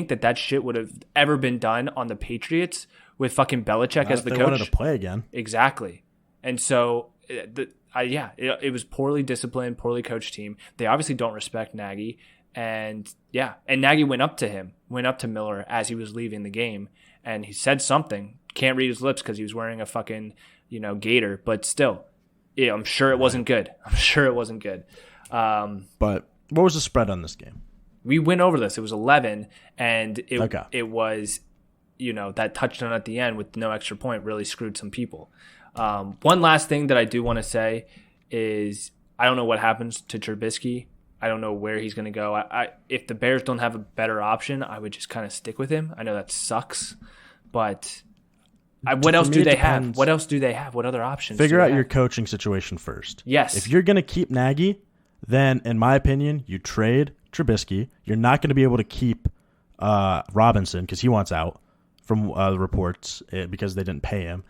that shit would have ever been done on the Patriots with fucking Belichick as the coach? They wanted to play again. Exactly. And so, it was poorly disciplined, poorly coached team. They obviously don't respect Nagy. And Nagy went up to Miller as he was leaving the game, and he said something. Can't read his lips because he was wearing a fucking, gaiter, but still. Yeah, I'm sure it wasn't good. But what was the spread on this game? We went over this. It was 11, and it was, that touchdown at the end with no extra point really screwed some people. One last thing that I do want to say is I don't know what happens to Trubisky. I don't know where he's going to go. If the Bears don't have a better option, I would just kind of stick with him. I know that sucks, but what else do they have? What else do they have? What other options? Figure out your coaching situation first. Yes. If you're going to keep Nagy, then in my opinion, you trade Trubisky. You're not going to be able to keep Robinson because he wants out from the reports because they didn't pay him.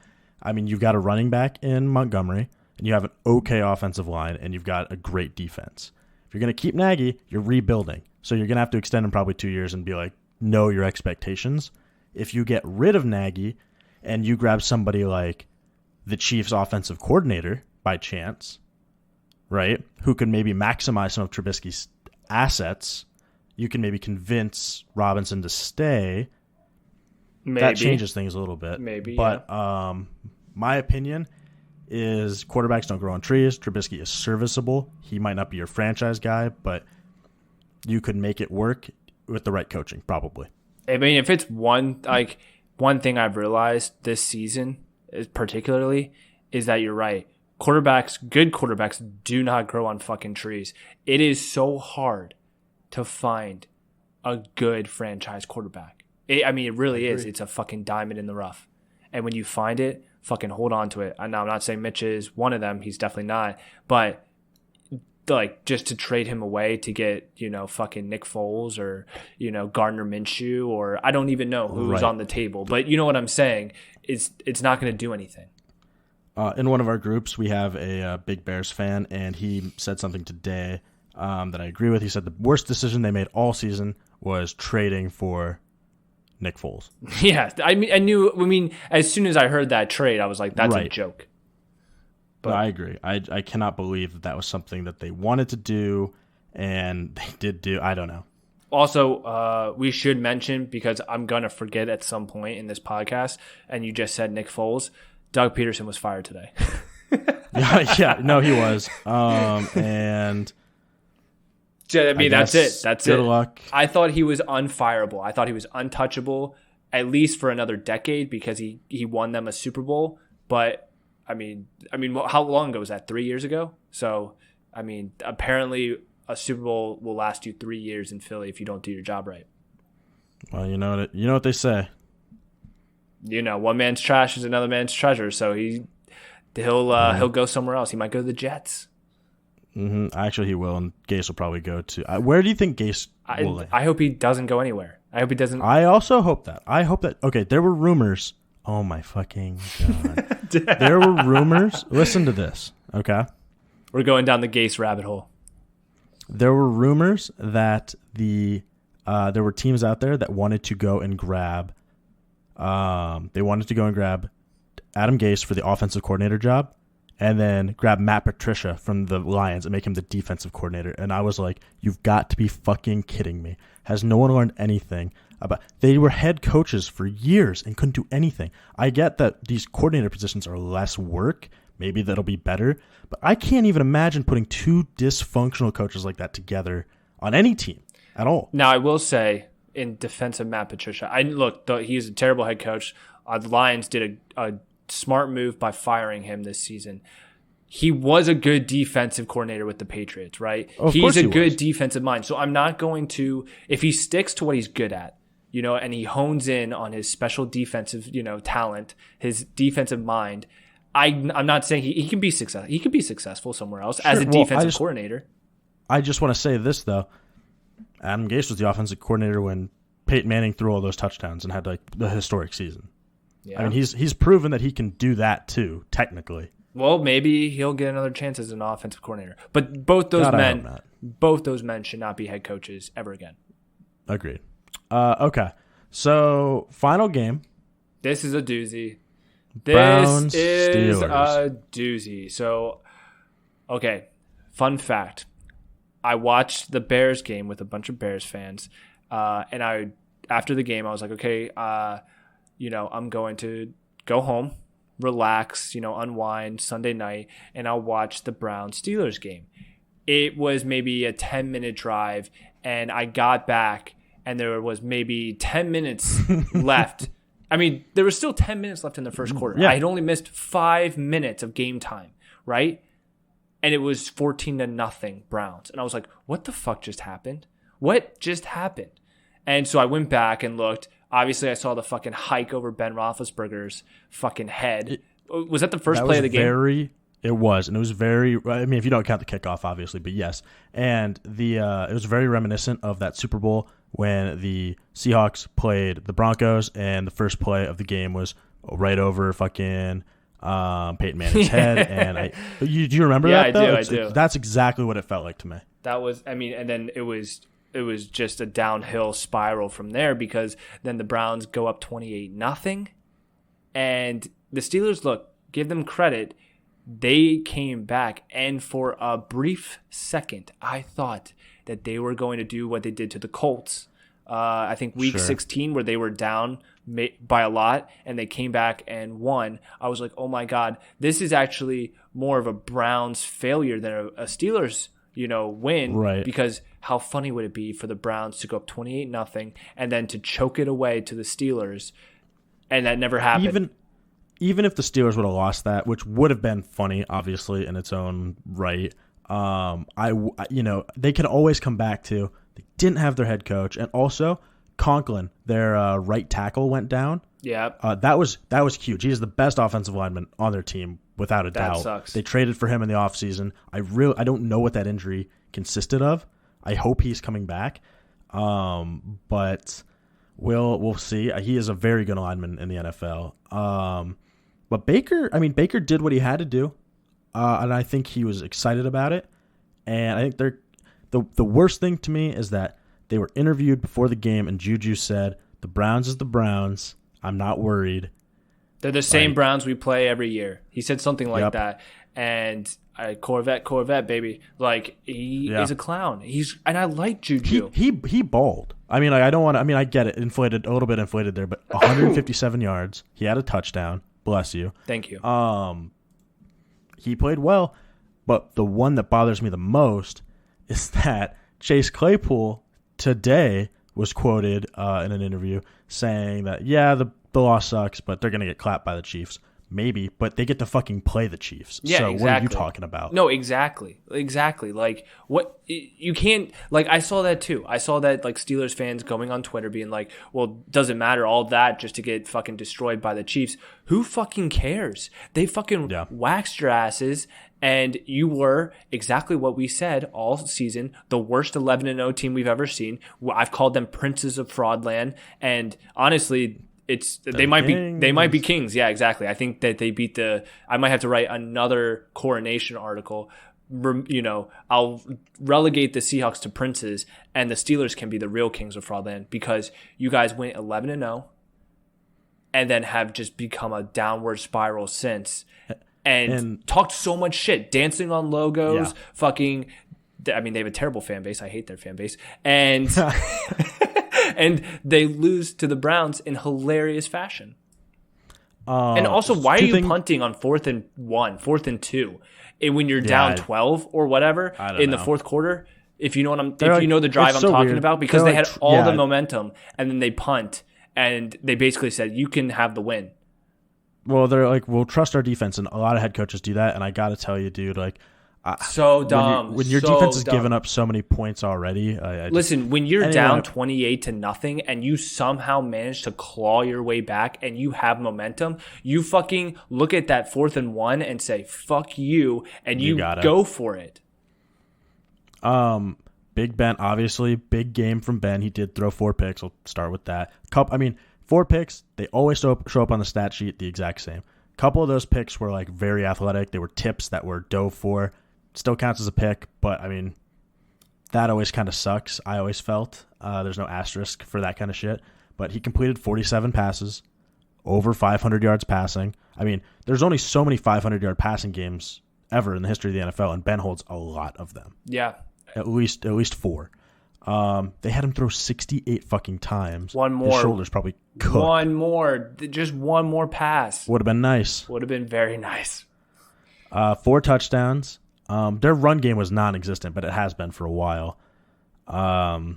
I mean, you've got a running back in Montgomery, and you have an okay offensive line, and you've got a great defense. If you're going to keep Nagy, you're rebuilding. So you're going to have to extend him probably 2 years and be like, know your expectations. If you get rid of Nagy and you grab somebody like the Chiefs offensive coordinator by chance, right, who can maybe maximize some of Trubisky's assets, you can maybe convince Robinson to stay. Maybe. That changes things a little bit. Maybe, but my opinion is quarterbacks don't grow on trees. Trubisky is serviceable. He might not be your franchise guy, but you could make it work with the right coaching, probably. I mean, if it's one thing I've realized this season, particularly, is that you're right. Good quarterbacks do not grow on fucking trees. It is so hard to find a good franchise quarterback. It really is. It's a fucking diamond in the rough. And when you find it, fucking hold on to it. Now, I'm not saying Mitch is one of them. He's definitely not. But just to trade him away to get, fucking Nick Foles or, Gardner Minshew, or I don't even know who's on the table. But you know what I'm saying? It's not going to do anything. In one of our groups, we have a big Bears fan, and he said something today that I agree with. He said the worst decision they made all season was trading for Nick Foles. Yeah, I mean, as soon as I heard that trade, I was like, that's a joke. But I agree. I cannot believe that was something that they wanted to do, and they did do. I don't know. Also, we should mention, because I'm going to forget at some point in this podcast, and you just said Nick Foles, Doug Peterson was fired today. No, he was. And that's it. Good luck. I thought he was unfireable. I thought he was untouchable, at least for another decade, because he won them a Super Bowl. But I mean, how long ago was that? 3 years ago. So apparently a Super Bowl will last you 3 years in Philly if you don't do your job right. Well, you know what they say. One man's trash is another man's treasure. So he'll go somewhere else. He might go to the Jets. Mm-hmm. Actually, he will, and Gase will probably go to. Where do you think Gase will land? I hope he doesn't go anywhere. I hope he doesn't. I also hope that. Okay, there were rumors. Oh my fucking god! There were rumors. Listen to this, okay? We're going down the Gase rabbit hole. There were rumors that there were teams out there that wanted to go and grab Adam Gase for the offensive coordinator job, and then grab Matt Patricia from the Lions and make him the defensive coordinator. And I was like, you've got to be fucking kidding me. Has no one learned anything about? They were head coaches for years and couldn't do anything. I get that these coordinator positions are less work. Maybe that'll be better. But I can't even imagine putting two dysfunctional coaches like that together on any team at all. Now, I will say, in defense of Matt Patricia, he's a terrible head coach. The Lions did a smart move by firing him this season. He was a good defensive coordinator with the Patriots, right? He's a good defensive mind. So I'm not going to, if he sticks to what he's good at, and he hones in on his special defensive, talent, his defensive mind, I'm not saying he can be successful. He could be successful somewhere else as a defensive coordinator. I just want to say this, though. Adam Gase was the offensive coordinator when Peyton Manning threw all those touchdowns and had the historic season. Yeah. I mean, he's proven that he can do that too, technically. Well, maybe he'll get another chance as an offensive coordinator. But both those men should not be head coaches ever again. Agreed. Okay. So, final game. This is a doozy. Browns, this is Steelers. a doozy. So, okay. Fun fact. I watched the Bears game with a bunch of Bears fans. And after the game, I was like, okay, I'm going to go home, relax, unwind Sunday night, and I'll watch the Browns Steelers game. It was maybe a 10-minute drive, and I got back, and there was maybe 10 minutes left. I mean, there was still 10 minutes left in the first quarter. Yeah. I had only missed 5 minutes of game time, right? And it was 14-0 Browns. And I was like, what the fuck just happened? What just happened? And so I went back and looked. Obviously, I saw the fucking hike over Ben Roethlisberger's fucking head. Was that the first play of the game? It was. And it was very, I mean, if you don't count the kickoff, obviously, but yes. And it was very reminiscent of that Super Bowl when the Seahawks played the Broncos, and the first play of the game was right over fucking Peyton Manning's head. And do you remember that? Though? I do. That's exactly what it felt like to me. That was, and then it was just a downhill spiral from there, because then the Browns go up 28-0, and the Steelers, look, give them credit, they came back, and for a brief second, I thought that they were going to do what they did to the Colts. I think week 16, where they were down by a lot, and they came back and won. I was like, oh my God, this is actually more of a Browns failure than a Steelers win, right? Because how funny would it be for the Browns to go up 28-0 and then to choke it away to the Steelers, and that never happened. Even if the Steelers would have lost that, which would have been funny, obviously in its own right, they could always come back to they didn't have their head coach, and also Conklin, their right tackle, went down. Yeah, that was huge. He is the best offensive lineman on their team, without a doubt. Sucks. They traded for him in the offseason. I don't know what that injury consisted of. I hope he's coming back, but we'll see. He is a very good lineman in the NFL. But Baker did what he had to do, and I think he was excited about it. And I think the worst thing to me is that they were interviewed before the game, and Juju said, "The Browns is the Browns. I'm not worried. They're the same Browns we play every year." He said something like that. And Corvette, baby. Like, he is a clown. And I like Juju. He balled. I mean, I get it. A little bit inflated there, but 157 yards. He had a touchdown. Bless you. Thank you. He played well, but the one that bothers me the most is that Chase Claypool today was quoted in an interview saying that, the loss sucks, but they're going to get clapped by the Chiefs. Maybe, but they get to fucking play the Chiefs. Yeah, so exactly. What are you talking about? No, exactly. Like, what you can't, like, I saw that too. I saw that, like, Steelers fans going on Twitter being like, well, doesn't matter all that just to get fucking destroyed by the Chiefs. Who fucking cares? They fucking waxed your asses, and you were exactly what we said all season, the worst 11-0 team we've ever seen. I've called them princes of fraudland, and honestly, they might be kings. Yeah, exactly. I think that they beat I might have to write another coronation article. I'll relegate the Seahawks to princes, and the Steelers can be the real kings of Fraudland because you guys went 11-0, and then have just become a downward spiral since, and talked so much shit, dancing on logos, fucking. I mean, they have a terrible fan base. I hate their fan base, and and they lose to the Browns in hilarious fashion. And also, why are you punting on 4th and 1, 4th and 2? When you're down 12 or whatever in the fourth quarter, if you know the drive I'm talking about, because they had all the momentum and then they punt and they basically said, you can have the win. Well, they're like, we'll trust our defense, and a lot of head coaches do that. And I got to tell you, dude, like, so dumb. When your defense has given up so many points already. Listen, when you're down 28-0 and you somehow manage to claw your way back and you have momentum, you fucking look at that 4th and 1 and say, fuck you, and you go for it. Big Ben, obviously, big game from Ben. He did throw 4 picks. I'll start with that. 4 picks, they always show up on the stat sheet the exact same. A couple of those picks were like very athletic. They were tips that were dove for. Still counts as a pick, but I mean, that always kind of sucks. I always felt there's no asterisk for that kind of shit. But he completed 47 passes, over 500 yards passing. I mean, there's only so many 500-yard passing games ever in the history of the NFL, and Ben holds a lot of them. Yeah, at least 4. They had him throw 68 fucking times. One more. His shoulders probably cooked. One more. Just one more pass. Would have been nice. Would have been very nice. 4 touchdowns. Their run game was non-existent, but it has been for a while. They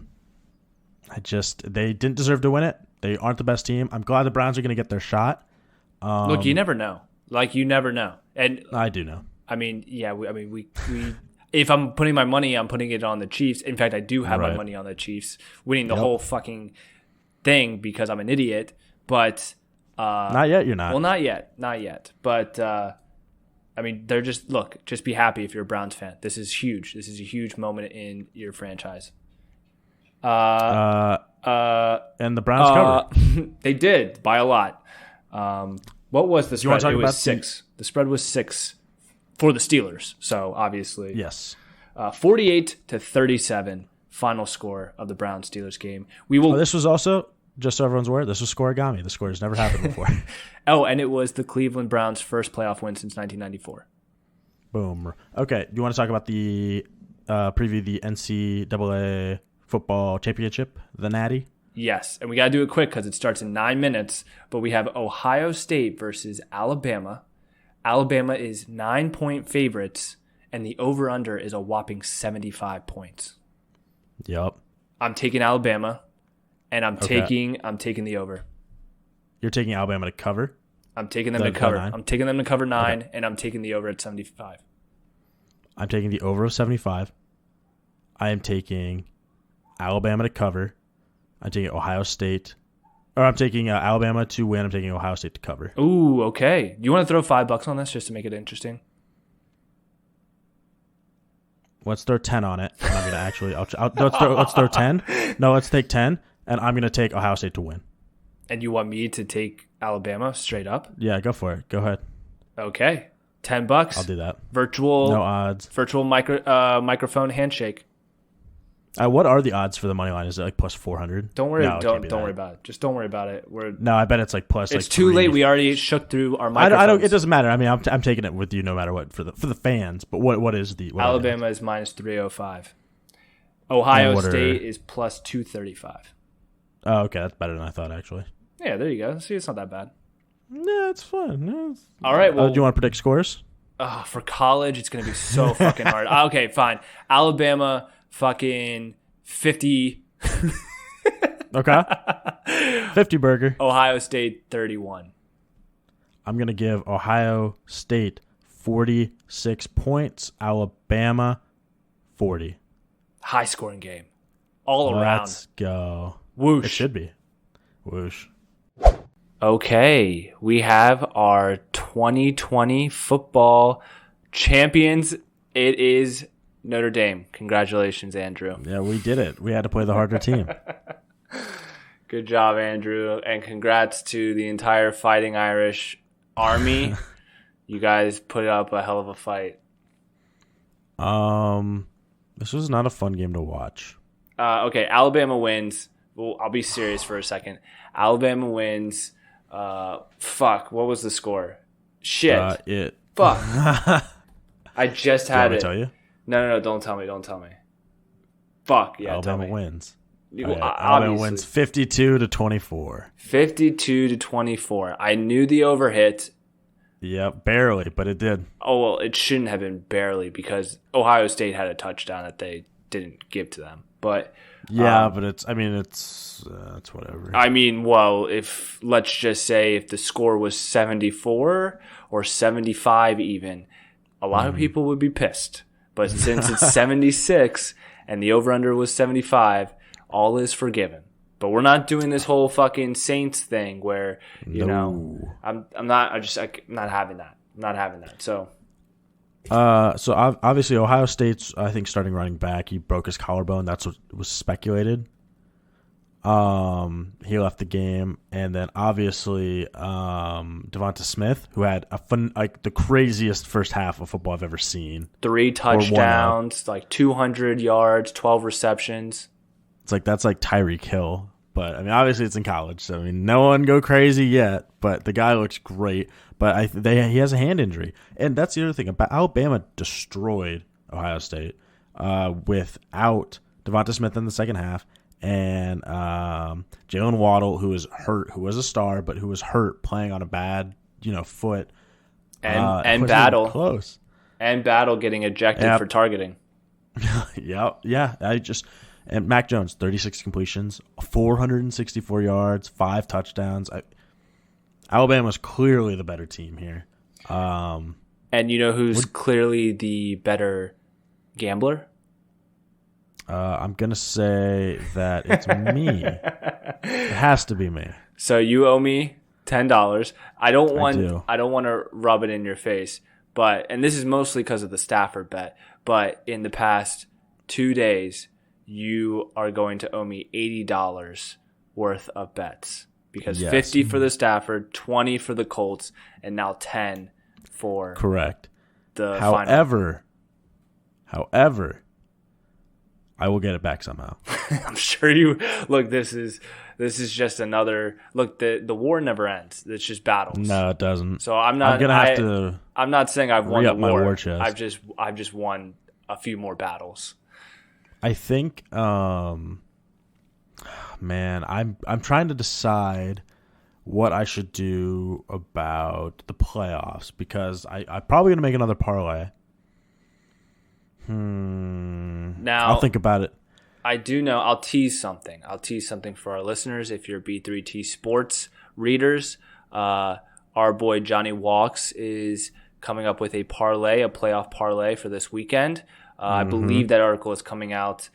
didn't deserve to win it. They aren't the best team. I'm glad the Browns are going to get their shot. Look, you never know. You never know. And I do know. I mean, yeah. We if I'm putting my money, I'm putting it on the Chiefs. In fact, I do have my money on the Chiefs winning the whole fucking thing because I'm an idiot. But not yet. You're not. Well, not yet. But I mean, just be happy if you're a Browns fan. This is huge. This is a huge moment in your franchise. And the Browns covered. They did by a lot. What was the spread? It was 6. The spread was 6 for the Steelers. So obviously, yes. 48-37 final score of the Browns Steelers game. We will. This was also, just so everyone's aware, this was scoregami. The score has never happened before. And it was the Cleveland Browns' first playoff win since 1994. Boom. Okay, you want to talk about the preview the NCAA football championship, the Natty? Yes, and we got to do it quick because it starts in 9 minutes. But we have Ohio State versus Alabama. Alabama is 9-point favorites, and the over/under is a whopping 75 points. Yep. I'm taking Alabama, and I'm taking the over. You're taking Alabama to cover? I'm taking them to cover. 9? I'm taking them to cover 9, and I'm taking the over at 75. I'm taking the over of 75. I am taking Alabama to cover. I'm taking Ohio State. Or I'm taking Alabama to win. I'm taking Ohio State to cover. Ooh, okay. You want to throw $5 on this just to make it interesting? Let's throw 10 on it. And I'm going to actually... let's throw 10. No, let's take 10. And I'm going to take Ohio State to win. And you want me to take Alabama straight up? Yeah, go for it. Go ahead. Okay. $10. I'll do that. Virtual... No odds. Virtual microphone handshake. What are the odds for the money line? Is it like plus 400? Don't worry. Don't worry about it. Just don't worry about it. No, I bet it's like plus. It's too late. We already shook through our microphones. I don't. It doesn't matter. I mean, I'm taking it with you no matter what for the fans. But what is the Alabama is minus 305. Ohio State is plus 235. Oh, okay, that's better than I thought actually. Yeah, there you go. See, it's not that bad. Yeah, it's fun. All right. Well, do you want to predict scores? For college, it's going to be so fucking hard. Okay, fine. Alabama. Fucking 50. Okay. 50 burger. Ohio State 31. I'm going to give Ohio State 46 points. Alabama 40. High scoring game. All around. Let's go. Whoosh. It should be. Whoosh. Okay. We have our 2020 football champions. It is Notre Dame. Congratulations, Andrew. Yeah, we did it. We had to play the harder team. Good job, Andrew, and congrats to the entire Fighting Irish Army. You guys put up a hell of a fight. This was not a fun game to watch. Okay, Alabama wins. Well, I'll be serious for a second. Alabama wins. Fuck, what was the score? Shit. Fuck. I just had it. Do you want me to tell you? No, don't tell me. Fuck, yeah, Alabama tell me. wins. Alabama Alabama wins 52-24. 52-24. I knew the overhit. Yeah, barely, but it did. Oh, well, it shouldn't have been barely because Ohio State had a touchdown that they didn't give to them. But yeah, but it's whatever. I mean, well, if let's just say if the score was 74 or 75 even, a lot of people would be pissed. But since it's 76 and the over-under was 75, all is forgiven. But we're not doing this whole fucking Saints thing where, you know, I'm not having that. I'm not having that. So obviously Ohio State's, I think, starting running back, he broke his collarbone. That's what was speculated. He left the game, and then obviously Devonta Smith, who had the craziest first half of football I've ever seen. 3 touchdowns, like 200 yards, 12 receptions. It's like that's like Tyreek Hill, but I mean obviously it's in college, so I mean no one go crazy yet. But the guy looks great. But he has a hand injury, and that's the other thing. Alabama destroyed Ohio State without Devonta Smith in the second half, and Jalen Waddle, who was hurt, who was a star, but who was hurt playing on a bad foot, and Battle getting ejected for targeting. And Mac Jones, 36 completions, 464 yards, 5 touchdowns. Alabama's clearly the better team here. And you know who's clearly the better gambler? I'm going to say that it's me. It has to be me. So you owe me $10. I don't want to rub it in your face, and this is mostly because of the Stafford bet, but in the past 2 days, you are going to owe me $80 worth of bets because 50 for the Stafford, 20 for the Colts, and now 10 for the final. However, I will get it back somehow. I'm sure you look. This is just another look. The war never ends. It's just battles. No, it doesn't. So I'm not. I'm not saying I've won the war. I've just won a few more battles. I think, man, I'm trying to decide what I should do about the playoffs because I'm probably gonna make another parlay. Now I'll think about it. I do know. I'll tease something for our listeners. If you're B3T Sports readers, our boy Johnny Walks is coming up with a playoff parlay for this weekend. I believe that article is coming out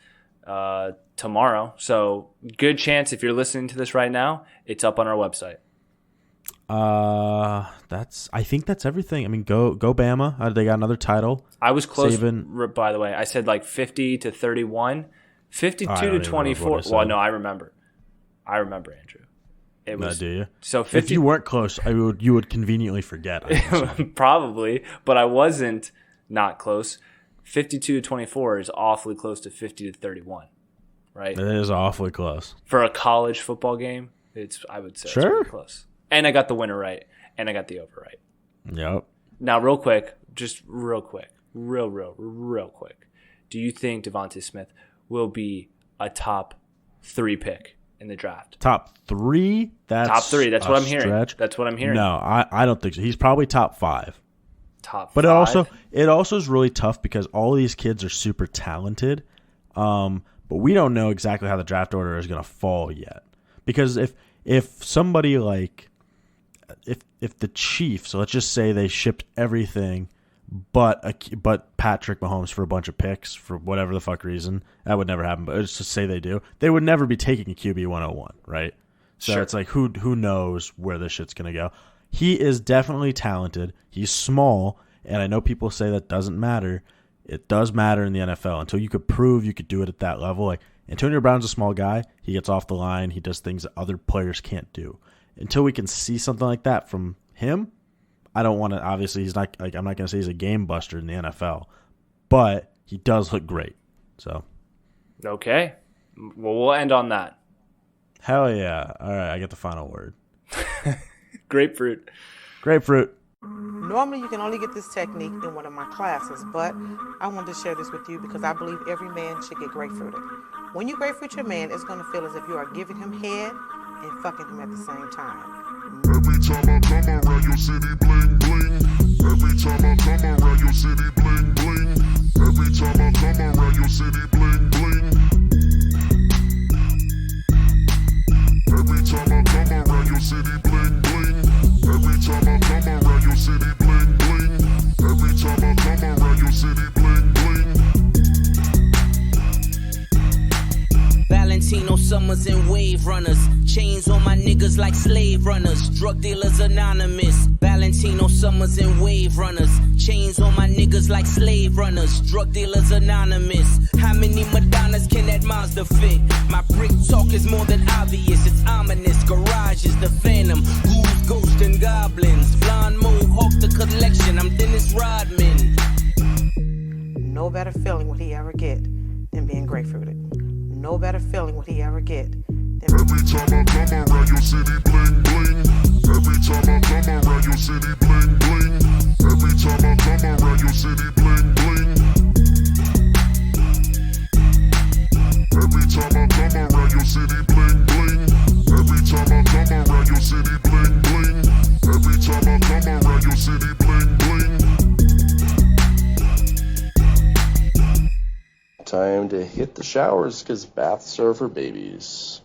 tomorrow. So good chance if you're listening to this right now, it's up on our website. I think that's everything. I mean, go Bama. They got another title. I was close, by the way. I said like 50-31, 52-24. Well, no, I remember, Andrew. It was, do you? So 50, if you weren't close, you would conveniently forget. Probably, but I wasn't not close. 52-24 is awfully close to 50-31, right? It is awfully close for a college football game. I would say, it's really close. And I got the winner right, and I got the over right. Yep. Now, real quick, do you think Devonta Smith will be a top 3 pick in the draft? Top 3? That's what I'm hearing. That's what I'm hearing. No, I don't think so. He's probably top 5. But it also is really tough because all these kids are super talented, but we don't know exactly how the draft order is going to fall yet. Because if somebody like if the Chiefs, so let's just say they shipped everything but Patrick Mahomes for a bunch of picks for whatever the fuck reason, that would never happen. But let's just say they do, they would never be taking a QB 101, right? So It's like who knows where this shit's going to go. He is definitely talented. He's small, and I know people say that doesn't matter. It does matter in the NFL until you could prove you could do it at that level. Like Antonio Brown's a small guy. He gets off the line. He does things that other players can't do. Until we can see something like that from him, I don't want to. Obviously, he's not. Like, I'm not going to say he's a game buster in the NFL, but he does look great. So, okay, well, we'll end on that. Hell yeah! All right, I get the final word. Grapefruit. Grapefruit. Normally, you can only get this technique in one of my classes, but I wanted to share this with you because I believe every man should get grapefruited. When you grapefruit your man, it's going to feel as if you are giving him head and fucking him at the same time. Every time I come around your city, bling, bling. Every time I come around your city, bling, bling. Every time I come around your city, bling, bling. Every time I come around your city, bling, bling. Every time I come around your city, bling, bling. Every time I come around your city, bling, bling. Valentino Summers and Wave Runners. Chains on my niggas like slave runners. Drug dealers anonymous. Valentino Summers and Wave Runners. Chains on my niggas like slave runners. Drug dealers anonymous. How many Madonnas can that Mazda fit? My brick talk is more than obvious. It's ominous. Garage is the phantom. Ghouls, ghosts, and goblins. Blonde mohawk the collection. I'm Dennis Rodman. No better feeling would he ever get than being grapefruited. No better feeling would he ever get than Every time I come around your city, bling, bling. Every time I come around your city, bling, bling. Every time I come around your city, bling, bling. Every time I come around your city, bling, bling. Every time I come around your city, bling, bling. Every time I come around your city, bling, bling. Time to hit the showers because baths are for babies.